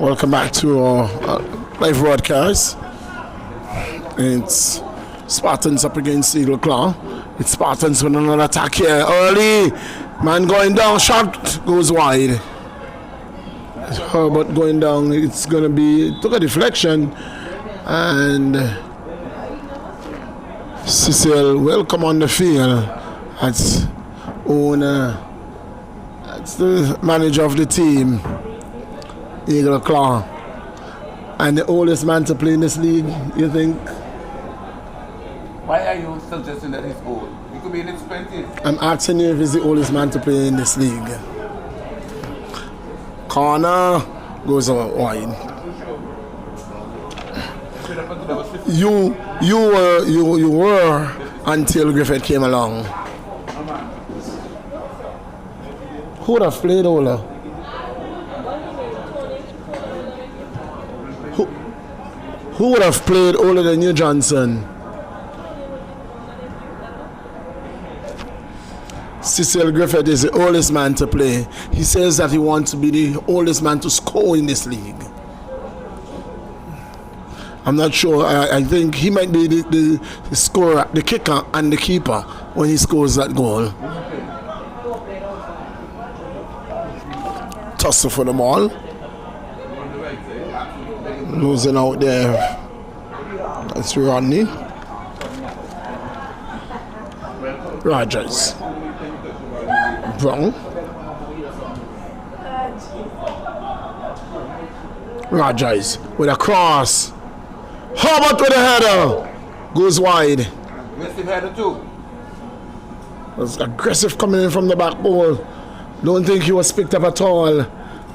Welcome back to our live broadcast. It's Spartans up against Eagle Claw. It's Spartans with another attack here. Early. Man going down. Shot goes wide. Herbert going down. It's going to be... Took a deflection. And Cecil will come on the field. That's owner. That's the manager of the team. Eagle Claw. And the oldest man to play in this league, you think? Why are you suggesting that he's old? He could be in his 20s. I'm asking you if he's the oldest man to play in this league. Corner goes wide. You were until Griffith came along. Who would have played Ola? Who would have played older than you, Johnson? Cecil Griffith is the oldest man to play. He says that he wants to be the oldest man to score in this league. I'm not sure. I think he might be the scorer, the kicker and the keeper when he scores that goal. Tussle for the ball. Losing out there. That's Rodney. Rogers. Brown. Rogers with a cross. Herbert with a header. Goes wide. Aggressive header too. Was aggressive coming in from the back ball. Don't think he was picked up at all.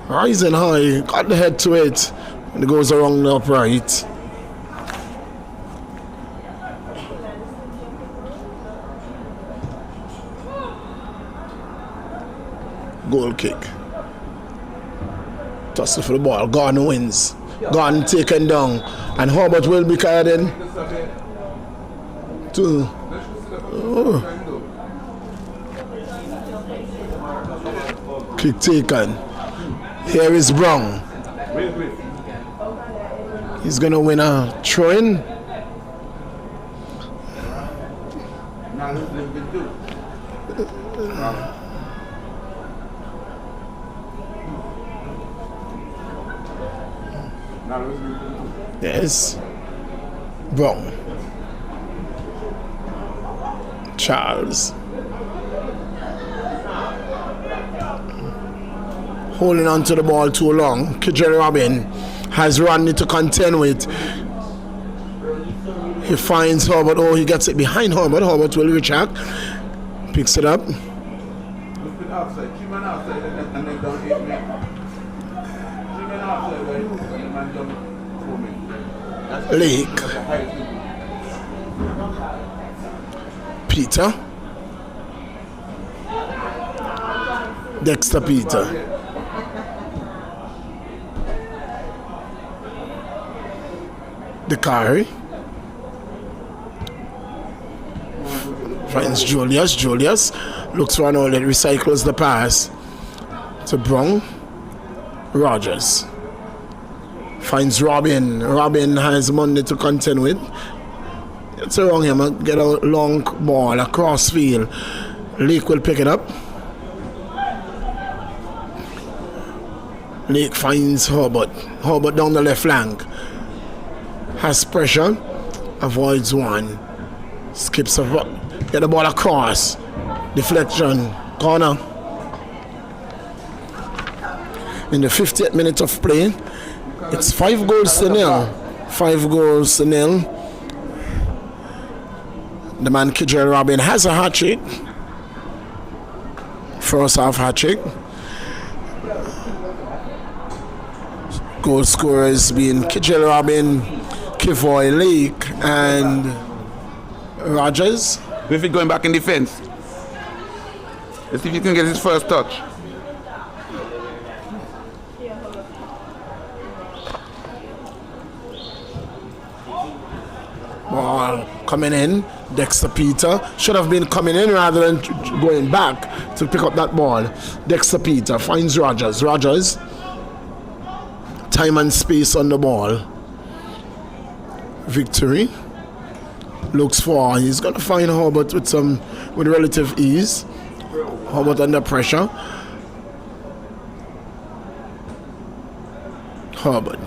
Rising high. Got the head to it. And it goes around the upright. Goal kick. Tussle for the ball. Gordon wins. Gordon taken down. And Herbert will be carried in. Kick taken. Here is Brown. He's going to win a throw-in. Yes. Brown. Charles. Holding on to the ball too long. Kidjel Robin has Rodney to contend with. He finds Herbert. Oh, he gets it behind Herbert. Herbert will retract. Picks it up. Lake. Peter. Dexter Peter. Dakari. Finds Julius. Julius looks for an outlet, recycles the pass to Brown. Rogers. Finds Robin. Robin has Monday to contend with. It's around him. Get a long ball across field. Lake will pick it up. Lake finds Herbert. Herbert down the left flank. Has pressure. Avoids one. Skips a get the ball across. Deflection. Corner. In the 50th minute of play, it's 5-0. 5-0. The man Kidjel Robin has a hat trick. First half hat trick. Goal scorers being Kidjel Robin, Kivoy Lake, and Rogers. Griffith going back in defense. Let's see if he can get his first touch. Ball coming in. Dexter Peter should have been coming in rather than going back to pick up that ball. Dexter Peter finds Rogers. Rogers time and space on the ball. Victory. Looks for, he's going to find Herbert with relative ease. Herbert under pressure. Herbert.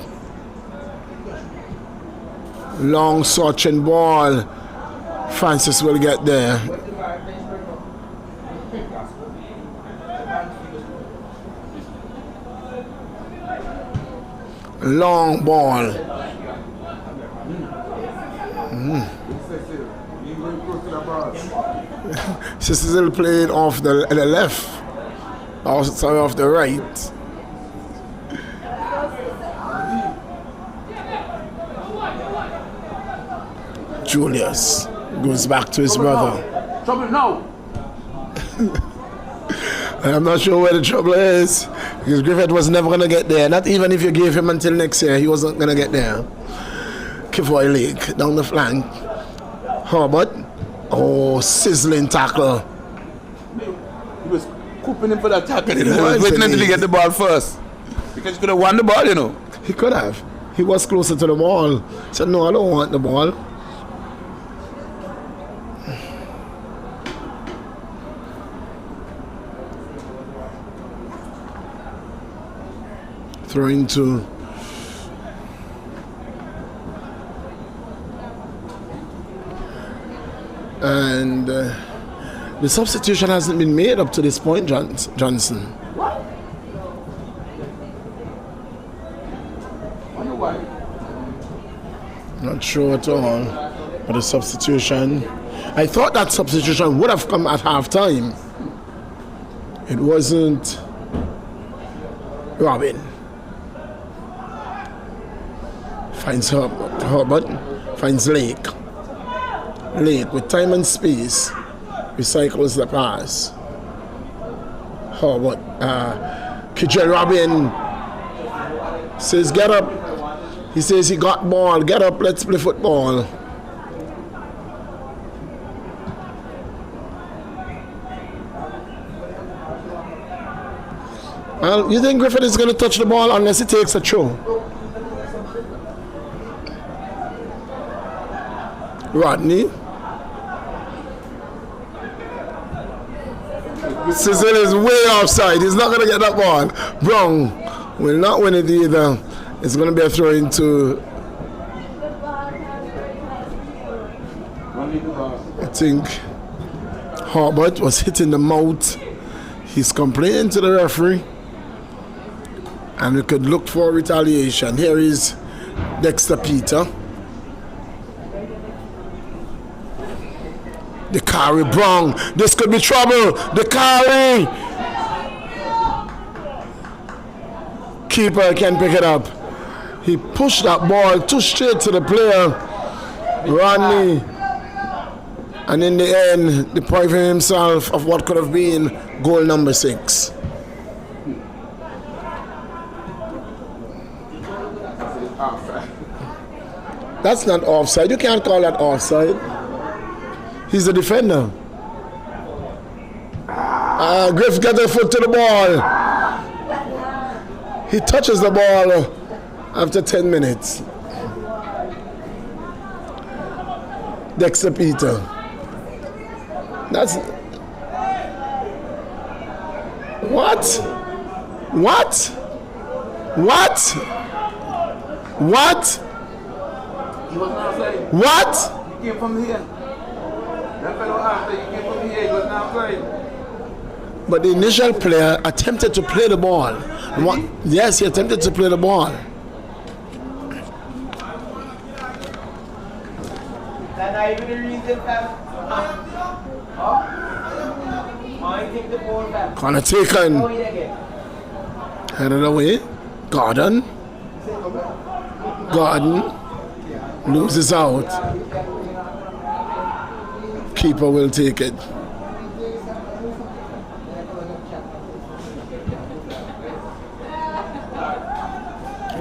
Long searching ball. Francis will get there. Long ball. Cecil played off the left. Sorry, off the right. Julius goes back to his brother. Trouble now. I'm not sure where the trouble is, because Griffith was never going to get there. Not even if you gave him until next year, he wasn't going to get there. Kifoy Lake down the flank. Herbert. Oh, sizzling tackle. He was cooping him for that tackle. He was waiting until he get the ball first. Because he could have won the ball, you know. He could have. He was closer to the ball. He said, no, I don't want the ball. Throwing to and the substitution hasn't been made up to this point, Johnson. What? Wonder why? Not sure at all. But the substitution, I thought that substitution would have come at halftime. It wasn't Robin. Finds Herbert, finds Lake. Lake with time and space recycles the pass. Herbert, Kijel Robin says, get up. He says he got ball. Get up, let's play football. Well, you think Griffith is going to touch the ball unless he takes a throw? Rodney. Cecil is way offside. He's not going to get that ball. Brown will not win it either. It's going to be a throw into. I think Herbert was hit in the mouth. He's complaining to the referee. And we could look for retaliation. Here is Dexter Peter. The carry, Brown. This could be trouble. The carry. Keeper can pick it up. He pushed that ball too straight to the player, Rodney. And in the end, depriving himself of what could have been goal number 6. That's not offside. You can't call that offside. He's a defender. Griff got the foot to the ball. He touches the ball after 10 minutes. Dexter Peter. That's... What? What? What? What? He wasn't outside. What? He came from here. That fellow after he came from here, he wasn't outside. But the initial player attempted to play the ball. Yes, he attempted to play the ball. That's not even the reason that I think the ball back. Corner taken. Headed away. Gordon. Loses out. Keeper will take it.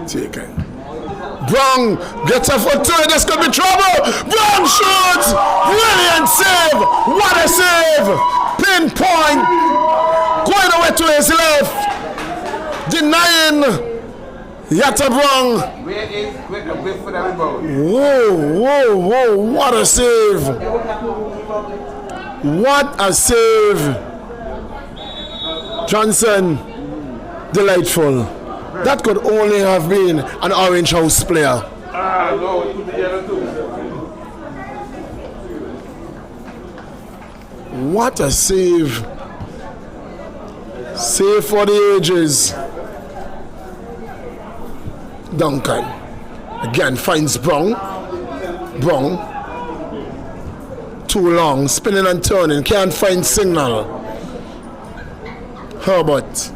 Taken. Brown gets a foot to it. This could be trouble. Brown shoots. Brilliant save. What a save. Pinpoint. Going away to his left. Denying Yatta Brown. Where is wait for the rebound? Whoa, what a save. What a save. Johnson, delightful. That could only have been an Orange House player. No, it could be the other two. What a save. Save for the ages. Duncan again finds Brown. Too long, spinning and turning, can't find signal. Herbert.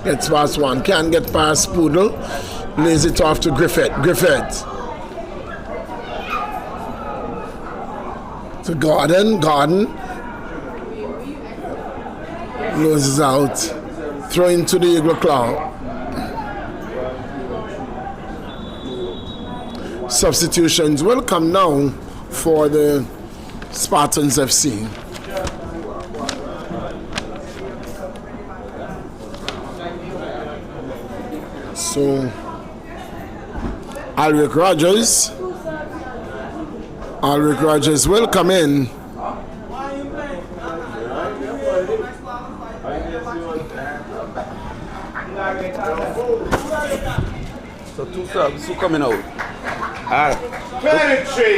Gets past one, can't get past Poodle. Lays it off to Griffith. To Garden. Loses out. Throw into the Eagle Claw. Substitutions will come now for the Spartans FC. So Alric Rogers will come in. So two subs, who coming out? Alright.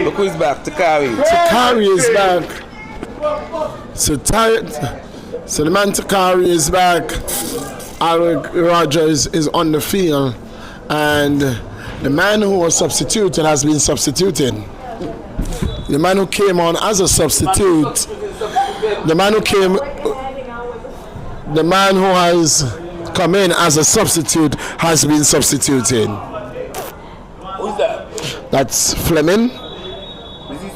Look who's back, Takari. Takari is back. So the man Takari is back. Alric Rogers is on the field. And the man who was substituted has been substituting. The man who came on as a substitute, the man who has come in as a substitute has been substituting. Who's that? That's Fleming. Is he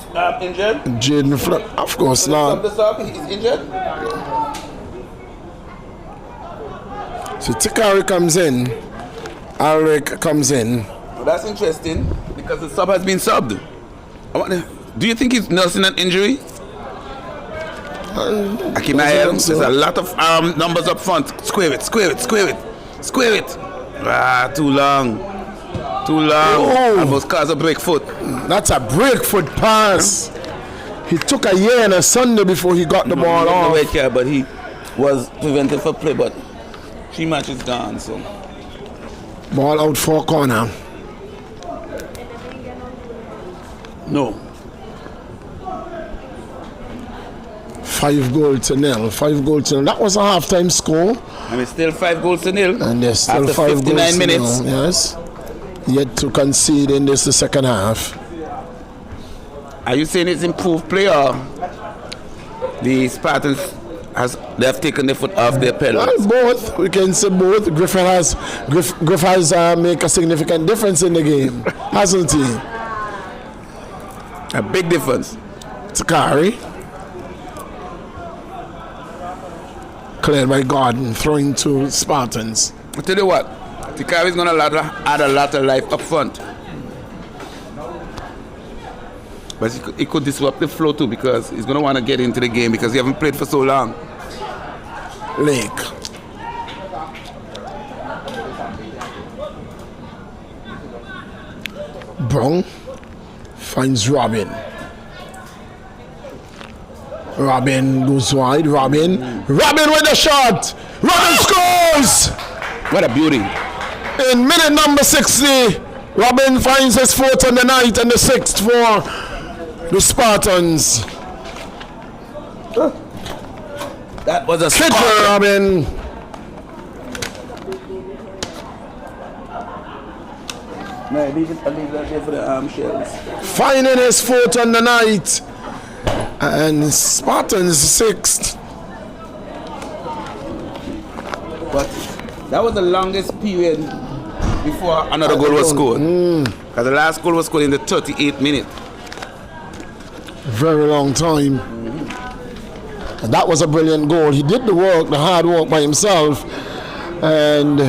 injured? Jaden Fleming, of course not. He's injured? So Tikari comes in, Alric comes in. Well, that's interesting because the sub has been subbed. Do you think he's nursing an injury? There's a lot of numbers up front. Square it. Ah, too long. Oh. Almost caused a break foot. That's a break foot pass. He took a year and a Sunday before he got the ball off. But he was prevented for play, but 3 matches gone, so. Ball out for corner. No. 5-0. That was a halftime score. And it's still 5-0. And there's still after 5 59 goals minutes. To nil. Yes. Yet to concede in the second half. Are you saying it's improved play or the Spartans they have taken their foot off their pedal? Well, both. We can say both. Griff has made a significant difference in the game, hasn't he? A big difference. Takari. Cleared by Gordon, throwing to Spartans. I tell you what, Takari is going to add a lot of life up front. But he could disrupt the flow too because he's going to want to get into the game because he hasn't played for so long. Lake. Brown finds Robin. Robin goes wide. Robin with the shot. Robin scores! What a beauty. In minute number 60, Robin finds his fourth on the night and the sixth for the Spartans. That was a Hit for Robin. No, leave that there for the shells. Finding his fourth on the night. And Spartans sixth. But that was the longest period before another goal was scored. Because the last goal was scored in the 38th minute. Very long time. And that was a brilliant goal. He did the work, the hard work by himself. And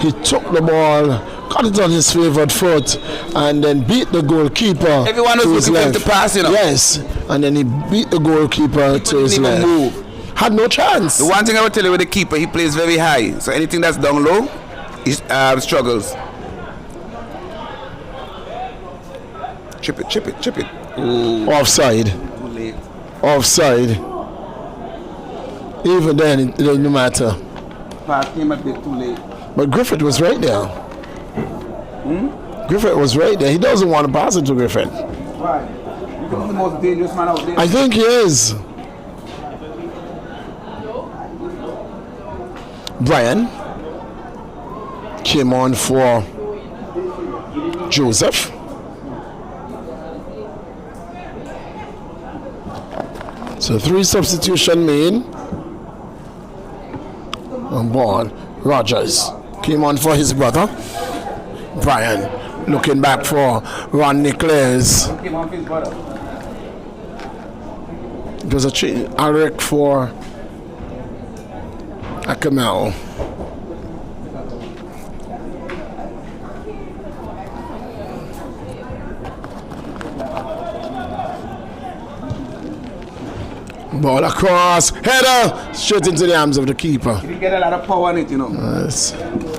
he took the ball, got it on his favored foot, and then beat the goalkeeper. Everyone was looking for him to pass, you know. Yes, and then he beat the goalkeeper to his left. Move. had no chance. The one thing I will tell you with the keeper, he plays very high. So anything that's down low, he struggles. Chip it, chip it, chip it. Ooh. Offside. Too late. Offside. Even then, it doesn't matter. Pass came a bit too late. But Griffith was right there. Griffith was right there. He doesn't want to pass it to Griffith. Why? You think he's the most dangerous man out there? I think he is. Brian came on for Joseph. So 3 substitution made. On ball, Rogers came on for his brother. Brian looking back for Ron Nicholas. Came on for his brother. It was a change. Alric for Akamel. Ball across, header, straight into the arms of the keeper. He didn't get a lot of power on it, you know. Yes.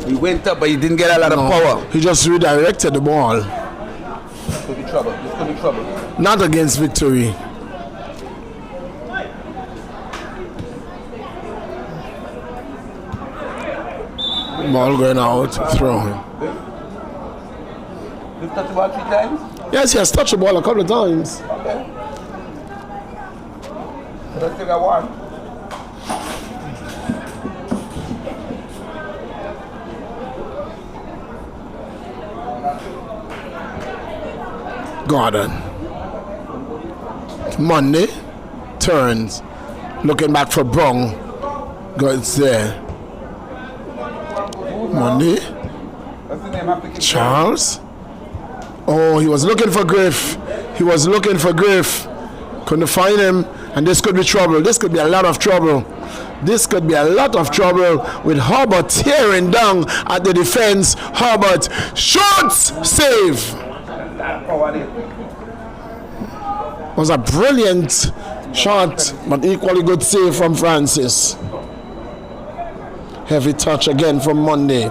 He went up, but he didn't get a lot of power. He just redirected the ball. This could be trouble. This could be trouble. Not against Victory. Ball going out, throwing. You've touched the ball 3 times? Yes, he has touched the ball a couple of times. Okay. Let's take a one. Gordon. Monday turns. Looking back for Brong. Goes there. Monday. What's the name? Have to keep Charles. Oh, he was looking for Griff. He was looking for Griff. Couldn't find him. And this could be trouble. This could be a lot of trouble. This could be a lot of trouble with Herbert tearing down at the defense. Herbert shoots, save. Was a brilliant shot, but equally good save from Francis. Heavy touch again from Monday.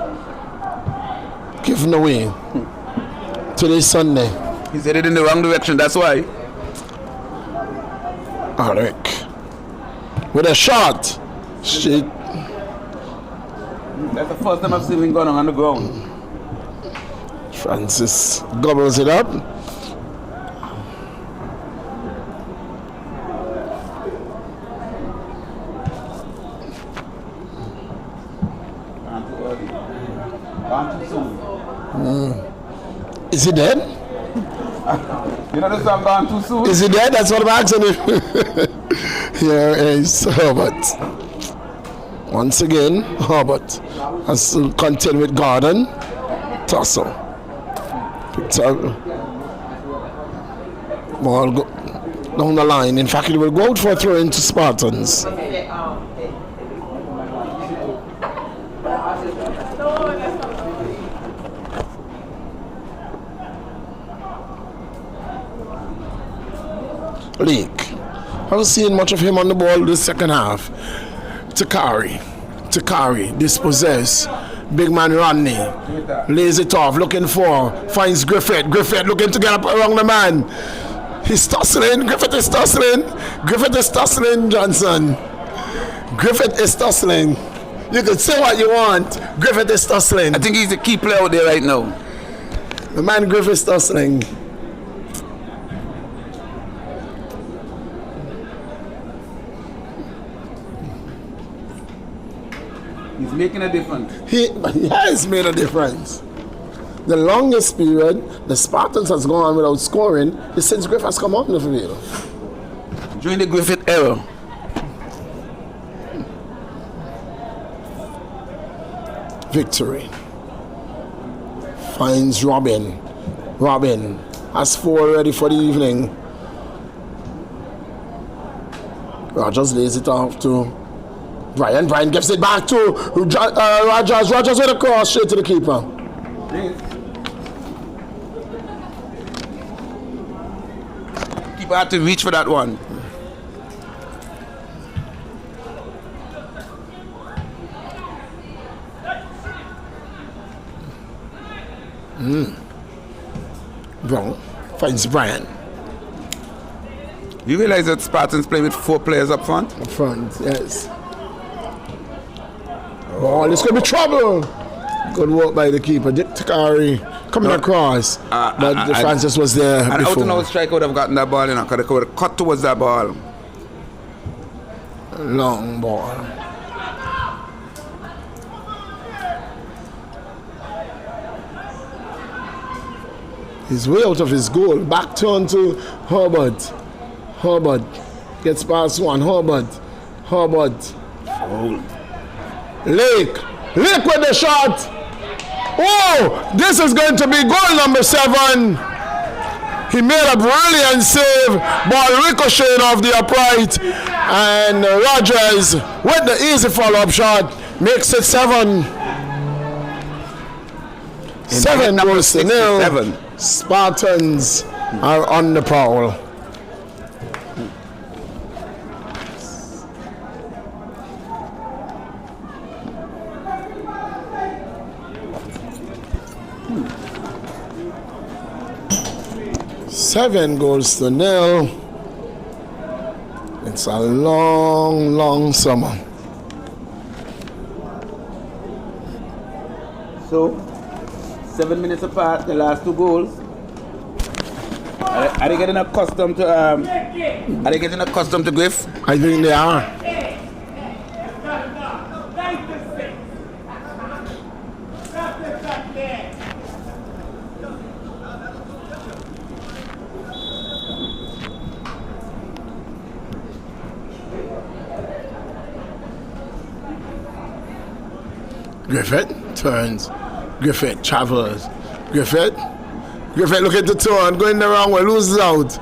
Given away. Today's Sunday. He's headed in the wrong direction, that's why. Alric with a shot. Shit. That's the first time I've seen him going on the ground. Francis gobbles it up. Gone too soon. Is he dead? You know the song Gone Too Soon? Is he dead? That's what I'm asking him. Here is Herbert. Once again, Herbert has to contend with Gordon. Tussle. Ball go down the line. In fact, it will go out for a throw into Spartans. Leak. I haven't seen much of him on the ball this second half. Takari dispossess. Big man Rodney lays it off, looking for, finds Griffith. Griffith looking to get up around the man. He's tussling. Griffith is tussling. Griffith is tussling, Johnson. Griffith is tussling. You can say what you want. Griffith is tussling. I think he's the key player out there right now. The man Griffith is tussling. He's making a difference. He has made a difference. The longest period the Spartans has gone on without scoring is since Griffith has come on the field. During the Griffith era. Victory. Finds Robin. Robin has 4 ready for the evening. Rogers lays it off to Brian. Brian gives it back to Rogers. Rogers with a cross straight to the keeper. Keeper had to reach for that one. Brown finds Brian. You realize that Spartans play with 4 players up front? Up front, yes. Ball, this could be trouble. Good work by the keeper. Takari coming across. But Francis was there and before. out and out striker would have gotten that ball, because they could have cut towards that ball. Long ball. He's way out of his goal. Back turn to Herbert. Herbert gets past one. Herbert. Foul. Lake with the shot. Oh, this is going to be goal number 7. He made a brilliant save. Ball ricocheted off the upright. And Rogers with the easy follow-up shot makes it 7. 7 goals to 0. Spartans are on the prowl. Seven goals to 0. It's a long summer. So, 7 minutes apart, the last 2 goals. Are they getting accustomed to Griff? I think they are. Griffith turns. Griffith travels. Griffith look at the turn, going the wrong way, loses out.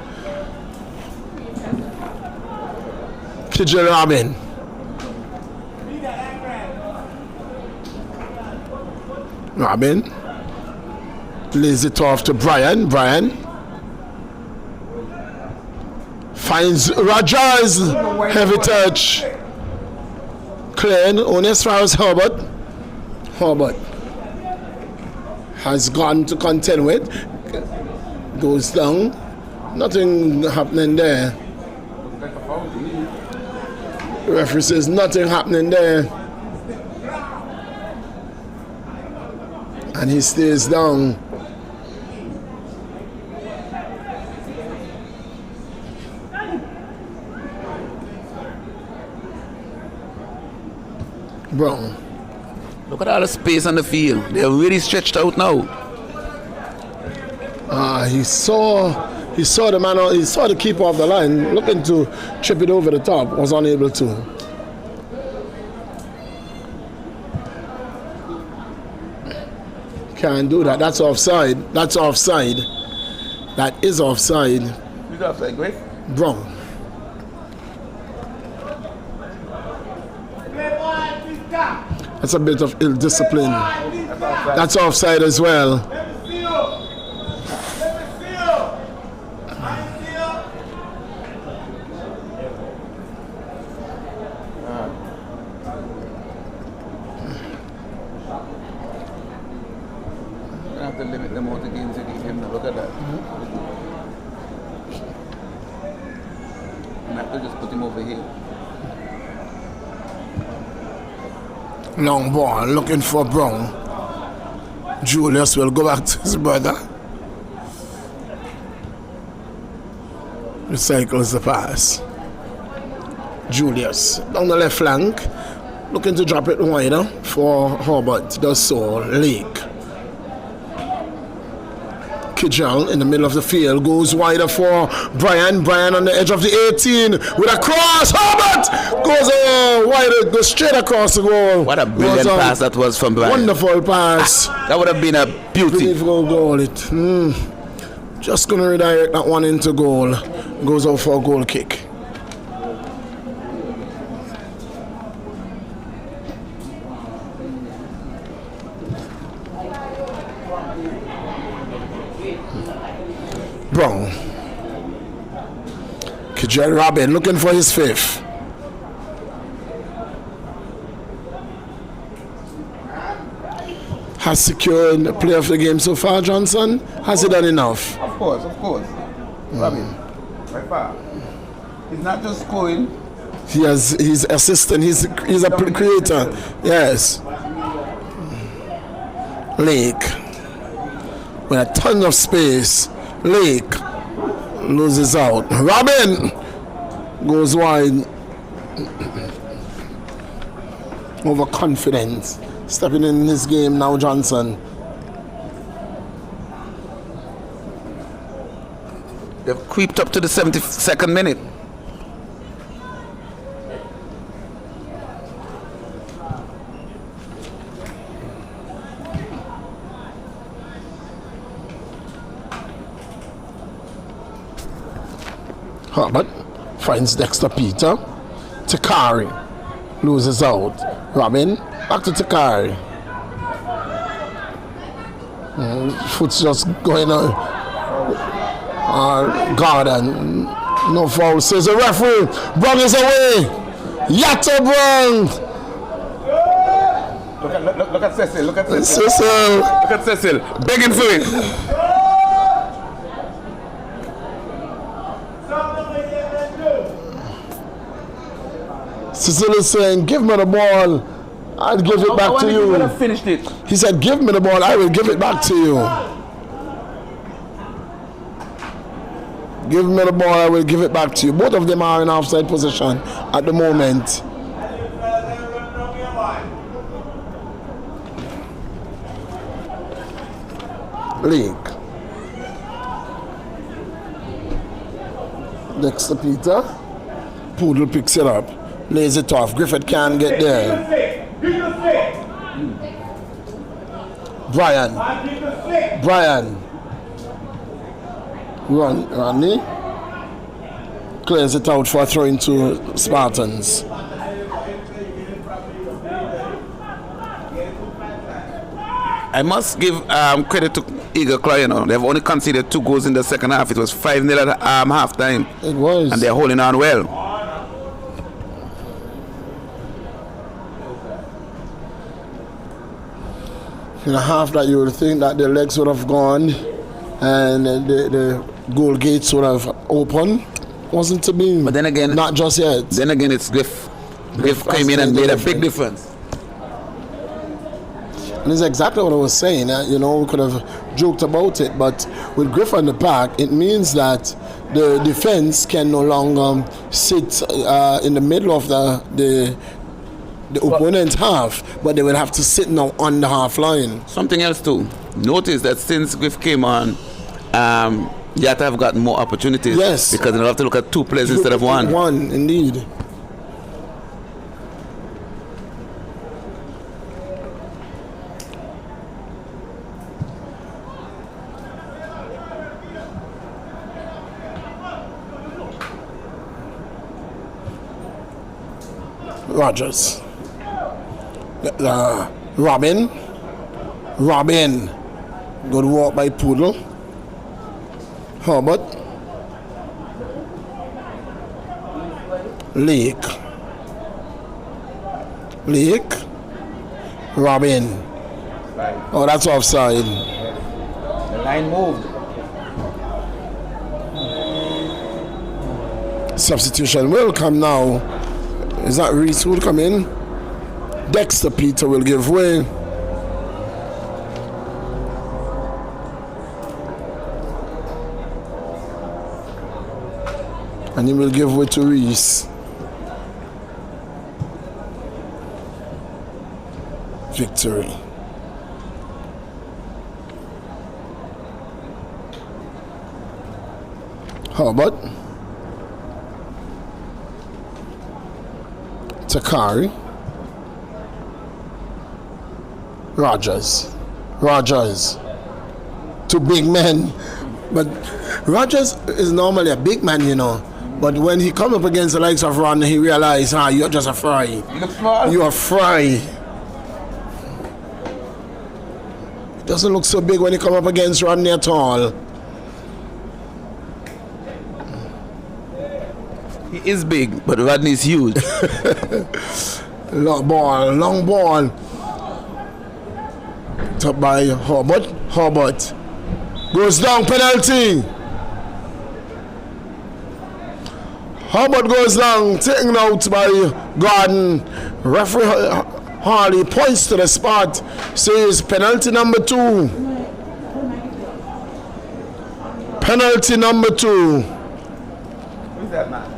Kidjo Robin. Robin lays it off to Brian. Brian finds Rogers. Heavy touch. Clean, only as far as Herbert. Herbert has gone to contend with. Goes down. Nothing happening there. The referee says nothing happening there. And he stays down. Brown. Look at all the space on the field. They're really stretched out now. He saw the man. He saw the keeper of the line looking to chip it over the top. Was unable to. Can't do that. That's offside. That's offside. That is offside. Who's offside, Griff? Brown. That's a bit of ill discipline. That's offside as well. I have to limit the amount of games you give him. Look at that. I have to just put him over here. Long ball looking for Brown. Julius will go back to his brother. Recycles the pass. Julius down the left flank, looking to drop it wider for Herbert. Does so. Lake. Kijal in the middle of the field goes wider for Brian. Brian on the edge of the 18 with a cross. Herbert goes wider, goes straight across the goal. What a brilliant pass that was from Brian. Wonderful pass. That would have been a beauty. Beautiful goal. Just gonna redirect that one into goal. Goes out for a goal kick. Brown. Kijel Robin looking for his 5th. has secured the player of the game so far, Johnson? Has he done enough? Of course. Robin, right far. He's not just scoring. He's assistant. He's a creator. Yes. Lake with a ton of space. Lake loses out. Robin goes wide. Overconfidence. Stepping in his game now, Johnson. They've creeped up to the 72nd minute. Herbert finds Dexter Peter. Takari loses out. Robin, back to Takari. Foot's just going on. Gordon, no foul, says the referee. Brung is away. Yatta Brung. Look at Cecil. Look at Cecil. Cecil. Look at Cecil. Begging for it. Cecil is saying, give me the ball. I'll give it back to you. Have finished it. He said, give me the ball. I will give it back to you. Give me the ball. I will give it back to you. Both of them are in offside position at the moment. League. Dexter Peter. Poodle picks it up. Lays it off. Griffith can't get there. Brian. Rodney. Clears it out for a throw into Spartans. I must give credit to Eagle Claw, you know. They've only conceded 2 goals in the second half. It was 5-0 at half time. It was. And they're holding on well. In a half that you would think that the legs would have gone and the goal gates would have opened. Wasn't to be. But then again, not just yet. Then again, it's Griff. Griff came in and made a big difference. And it's exactly what I was saying. You know, we could have joked about it, but with Griff on the back, it means that the defense can no longer sit in the middle of the opponent's half, but they will have to sit now on the half line. Something else too. Notice that since Griff came on, Yatta have gotten more opportunities. Yes. Because they don't have to look at 2 players instead of 1. One, indeed. Rogers. Robin. Good walk by Poodle. Herbert. Lake. Robin. Oh, that's offside. The line moved. Substitution will come now. Is that Reese who will come in? Dexter Peter will give way. And he will give way to Reese. Victory. Herbert. Takari. Rogers. 2 big men. But Rogers is normally a big man, you know. But when he come up against the likes of Ron, he realized, you're just a fry. You look small. You're a fry. Doesn't look so big when he come up against Rodney at all. He is big, but Rodney is huge. Long ball. Top by Hobart. Hobart goes down, penalty. Hobart goes down, taken out by Gordon. Referee Harley points to the spot, says penalty number 2. Penalty number 2. Who's that man?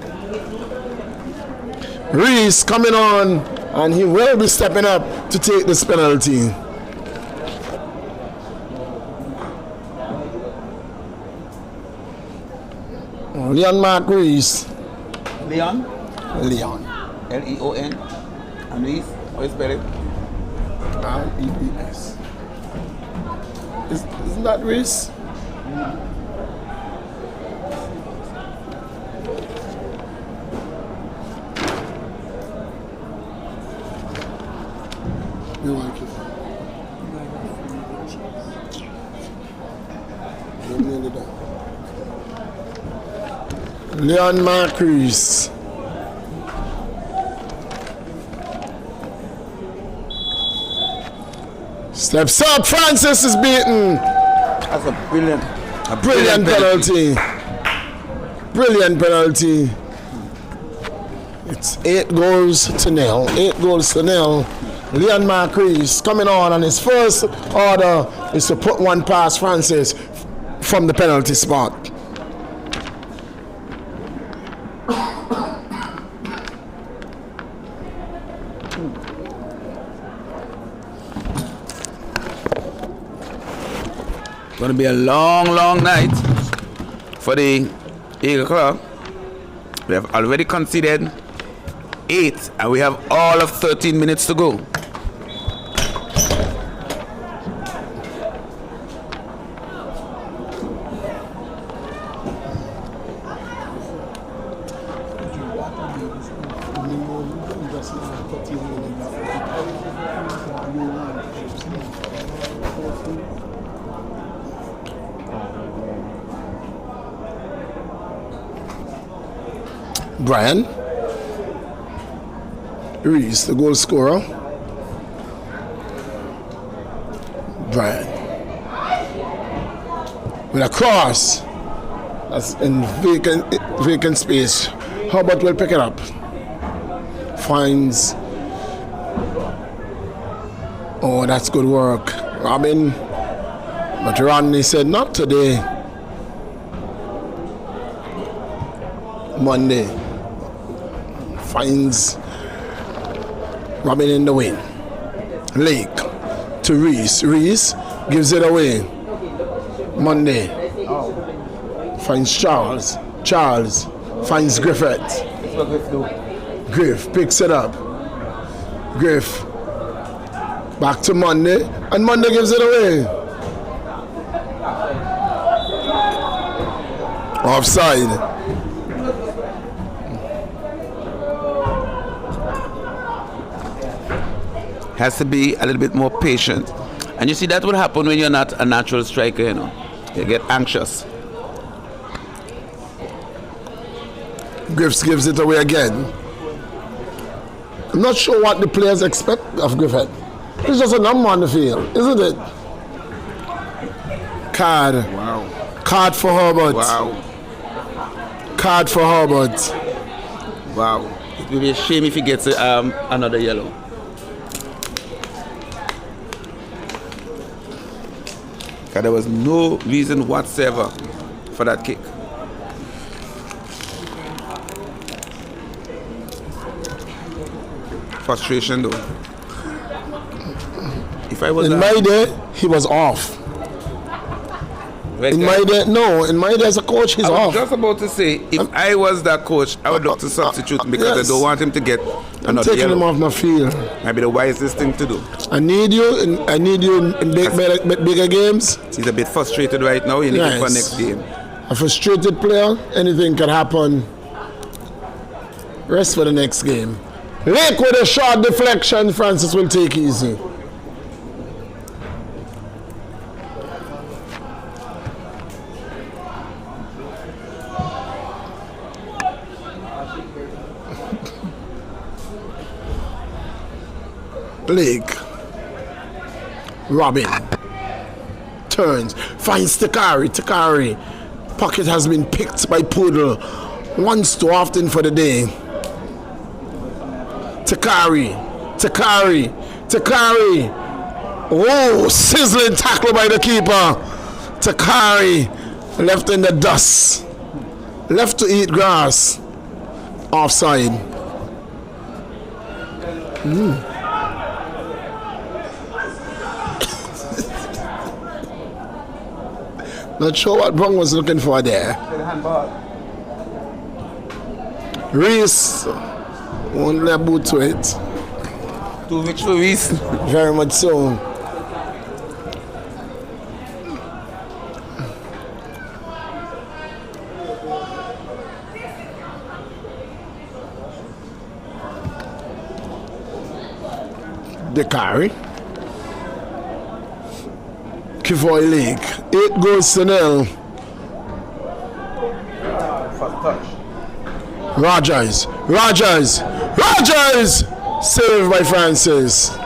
Reese coming on, and he will be stepping up to take this penalty. Leon Mark Reese. Leon? Leon. Leon. And Reese? How you spell it? R-E-E-S. Isn't that Reese? You like it? You're nearly done. Leon Marquis. Steps up, Francis is beaten. That's a brilliant penalty. Brilliant penalty. It's 8 goals to nil. 8 goals to nil. Leon Marquis coming on, and his first order is to put one past Francis from the penalty spot. Going to be a long, long night for the Eagle Club. We have already conceded 8, and we have all of 13 minutes to go. Brian Reese, the goal scorer. Brian with a cross that's in vacant space. Hobart will pick it up. Finds. Oh, that's good work, Robin. But Rodney said not today. Monday. Finds Robin in the wing. Lake to Reese. Reese gives it away. Monday finds Charles. Charles finds Griffith. Griff picks it up. Griff back to Monday, and Monday gives it away. Offside. Has to be a little bit more patient. And you see, that would happen when you're not a natural striker, you know. You get anxious. Griffiths gives it away again. I'm not sure what the players expect of Griffith. He's just a number on the field, isn't it? Card. Wow. Card for Herbert. Wow. Card for Herbert. Wow. It will be a shame if he gets another yellow. Because there was no reason whatsoever for that kick. Frustration though. If I was In my day, he was off. In my day as a coach, he's I was off. just about to say, if I was that coach, I would look to substitute him because yes. I don't want him to get I'm another taking him yellow. off my field. Might be the wisest thing to do. I need you in bigger games. He's a bit frustrated right now. You need him for Yes. next game. A frustrated player, anything can happen. Rest for the next game. Lake with a short deflection, Francis will take easy. Lake Robin. Turns. Finds Takari. Takari. Pocket has been picked by Poodle. Once too often for the day. Takari. Takari. Takari. Oh, sizzling tackle by the keeper. Takari left in the dust. Left to eat grass. Offside. Not sure what Brong was looking for there. Reese won't let boot to it. Too much for Reese. Very much so. The carry. Kivoy Lake. 8 goals to 0. First touch. Rogers. Rogers. Rogers! Saved by Francis.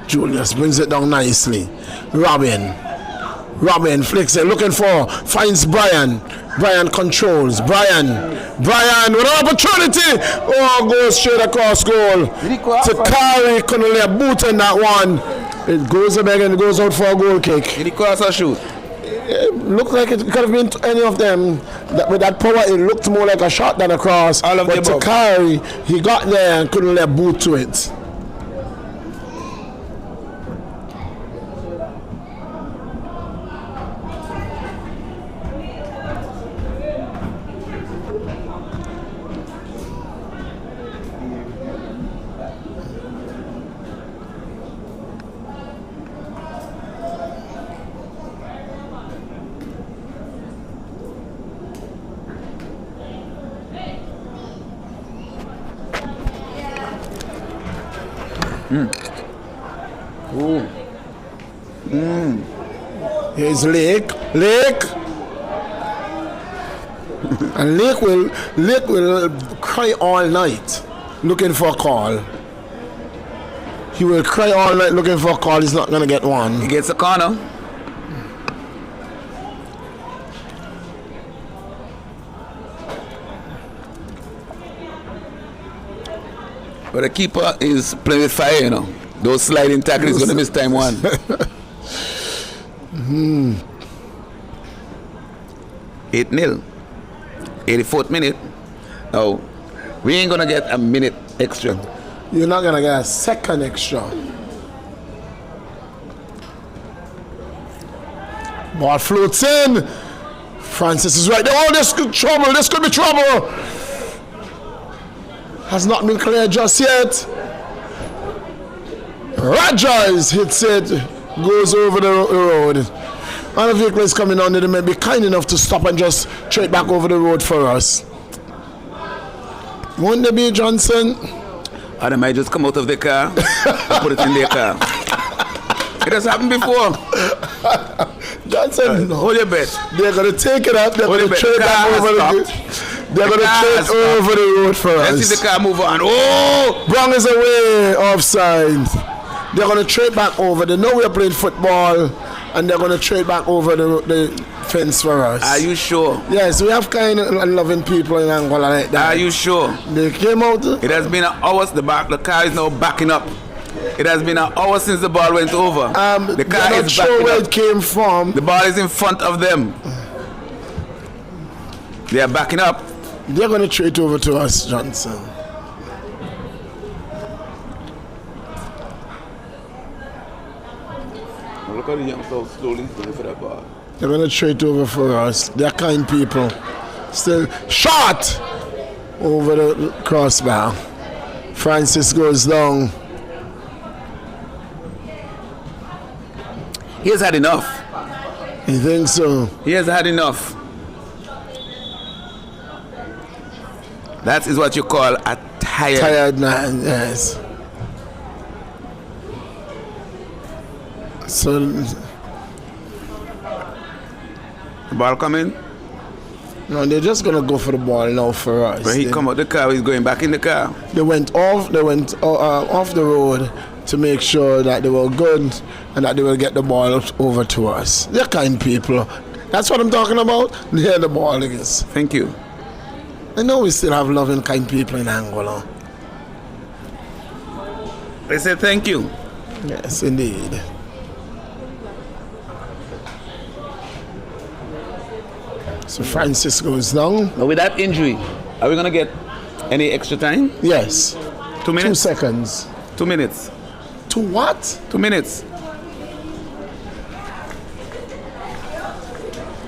Julius brings it down nicely. Robin. Robin flicks it, looking for, finds Brian. Brian controls. Brian with an opportunity. Oh, goes straight across goal. Takari couldn't lay a boot on that one. It goes back and goes out for a goal kick. Did he cross or shoot? It looked like it could have been any of them. With that power, it looked more like a shot than a cross. All of but the above. Takari, he got there and couldn't lay a boot to it. Here's Lake. And Lake will cry all night looking for a call. He will cry all night looking for a call. He's not gonna get one. He gets a corner. But the keeper is playing with fire, you know. Those sliding tackles going to miss time one. 8-0. 84th minute. Now, we ain't going to get a minute extra. You're not gonna get a second extra. Ball floats in. Francis is right there. Oh, this could trouble. This could be trouble. Has not been cleared just yet. Rogers hits it, goes over the road. Other vehicle is coming on, they may be kind enough to stop and just straight back over the road for us. Won't they be, Johnson? Or they might just come out of the car and put it in their car. It has happened before. Johnson, Hold your bet. they're going to take it up, they're Hold going your to bet. trade back Car over has the... stopped. They're going to car trade has stopped. over the road for Let's us. see the car move on. Oh! Brown is away, offside. They're going to trade back over. They know we're playing football, and they're going to trade back over the fence for us. Are you sure? Yes, we have kind and loving people in Angola like that. Are you sure? They came out. It has been an hour. The car is now backing up. It has been an hour since the ball went over. The car they're not is sure backing where up. it came from. The ball is in front of them. They are backing up. They're going to trade over to us, Johnson. Look at the youngsters slowly going for that ball. They're going to trade over for us. They're kind people. Still shot over the crossbar. Francis goes down. He has had enough. You think so? He has had enough. That is what you call a Tired man, yes. So The ball coming. No, they're just gonna go for the ball now for us. But he come out the car, he's going back in the car. They went off the road to make sure that they were good and that they will get the ball over to us. They're kind people. That's what I'm talking about. They're the ball is. Thank you. I know we still have loving, kind people in Angola. They said thank you. Yes, indeed. So Francisco is down. Now with that injury, are we going to get any extra time? Yes. 2 2 minutes? seconds. 2 minutes. To what? 2 minutes.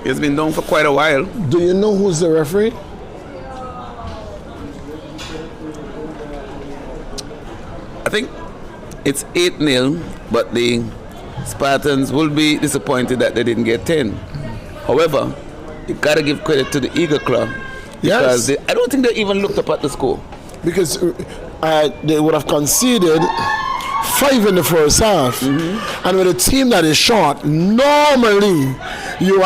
He's been down for quite a while. Do you know who's the referee? I think it's 8-0, but the Spartans will be disappointed that they didn't get 10. However, you got to give credit to the Eagle Club. Yes. Because I don't think they even looked up at the score. Because they would have conceded 5 in the first half, and with a team that is short, normally you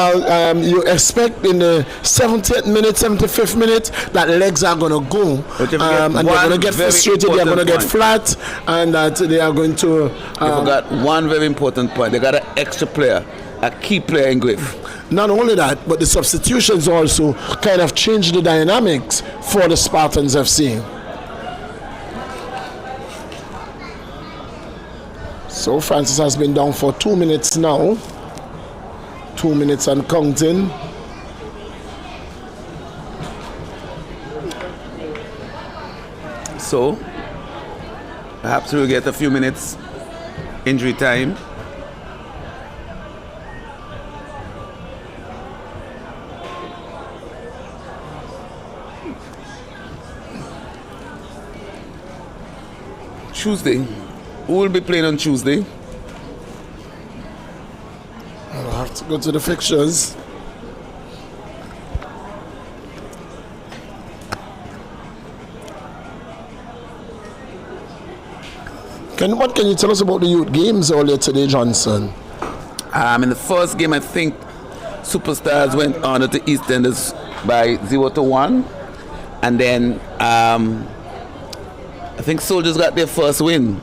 expect in the 70th minute, 75th minute that legs are going to go, and they're going to get frustrated, they're going to get flat, and that they are going to. They forgot one very important point. They got an extra player, a key player in Griff. Not only that, but the substitutions also kind of changed the dynamics for the Spartans FC. So Francis has been down for 2 minutes now. 2 minutes and counting. So perhaps we'll get a few minutes injury time. Tuesday. Who will be playing on Tuesday? I'll have to go to the fixtures. What can you tell us about the youth games earlier today, Johnson? In the first game, I think Superstars went on to the EastEnders by 0-1. And then I think Soldiers got their first win.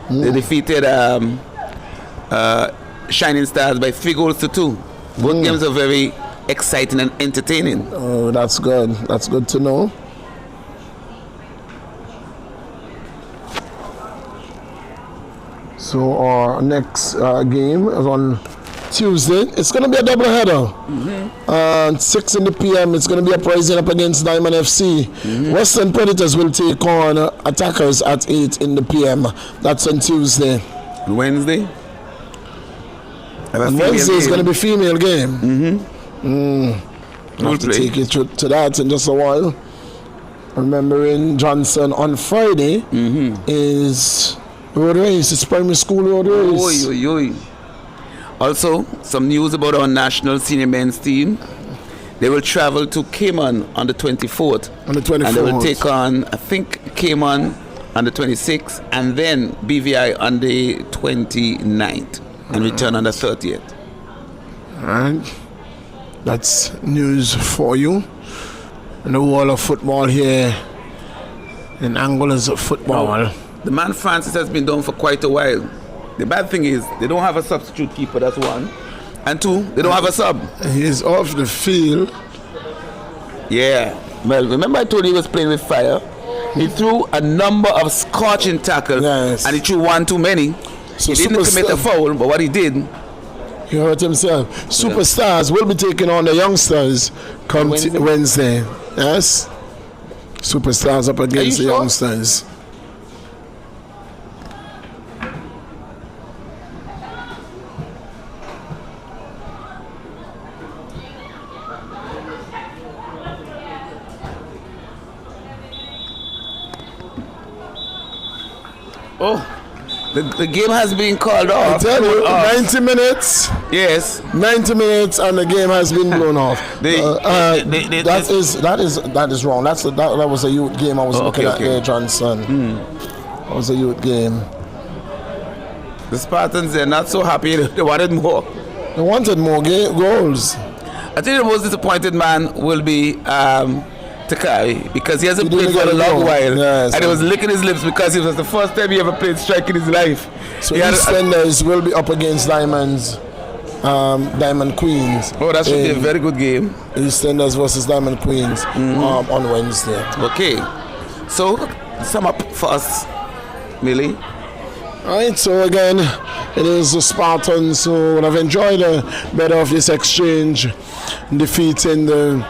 They defeated Shining Stars by 3-2. Both games are very exciting and entertaining. Oh, that's good. That's good to know. So our next game is on Tuesday. It's going to be a double header. 6 in the PM. It's going to be uprising up against Diamond FC. Western Predators will take on Attackers at 8 in the PM. That's on Tuesday. Wednesday? And Wednesday is going to be female game. I'll have to take you to that in just a while. Remembering Johnson on Friday is road race. It's primary school road race. Oy, oy, oy. Also, some news about our national senior men's team. They will travel to Cayman on the 24th. On the 24th. And they will take on, I think, Cayman on the 26th, and then BVI on the 29th, and return on the 30th. All right. That's news for you. In the world of football here in Angola's football. Now, the man Francis has been down for quite a while. The bad thing is they don't have a substitute keeper, that's one. And two, they don't have a sub. He's off the field. Yeah. Well, remember I told you he was playing with fire? He threw a number of scorching tackles, yes, and he threw one too many. So he didn't commit a foul, but what he did, he hurt himself. Superstars will be taking on the youngsters come Wednesday. Yes? Superstars up against the youngsters. Oh, the game has been called off. I tell you, 90 minutes. Yes. 90 minutes and the game has been blown off. That is wrong. That was a youth game I was looking at there, Johnson. That was a youth game. The Spartans, they're not so happy. They wanted more. They wanted more goals. I think the most disappointed man will be Takai, because he hasn't He played didn't for a get long along. while, Yes. and he was licking his lips because it was the first time he ever played strike in his life. So He had a- EastEnders will be up against Diamond Queens. oh, that should be a in very good game. EastEnders versus Diamond Queens on Wednesday. Okay, so sum up for us, Millie. Alright, so again, it is the Spartans who would have enjoyed a better of this exchange, defeating the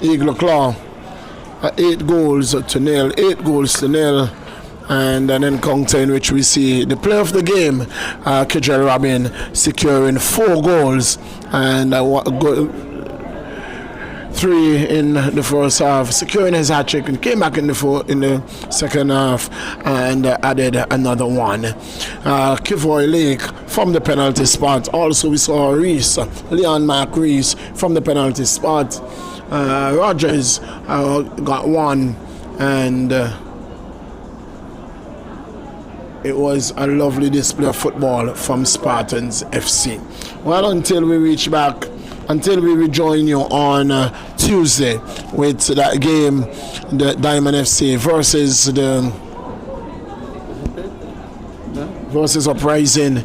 Eagle Claw 8 goals to nil. And an encounter in which we see the player of the game, Kidrell Robin, securing 4 goals and 3 in the first half, securing his hat trick, and came back in the second half and added another one. Kivoy Lake from the penalty spot. Also, we saw Leon Mark Reese from the penalty spot. Rogers got 1, and it was a lovely display of football from Spartans FC. Well, until we rejoin you on Tuesday with that game, the Diamond FC versus Uprising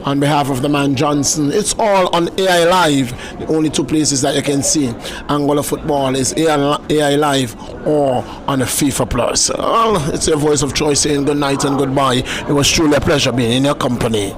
on behalf of the man Johnson. It's all on AI Live. The only 2 places that you can see Angola football is AI Live or on the FIFA Plus. Well, it's your voice of choice saying good night and goodbye. It was truly a pleasure being in your company.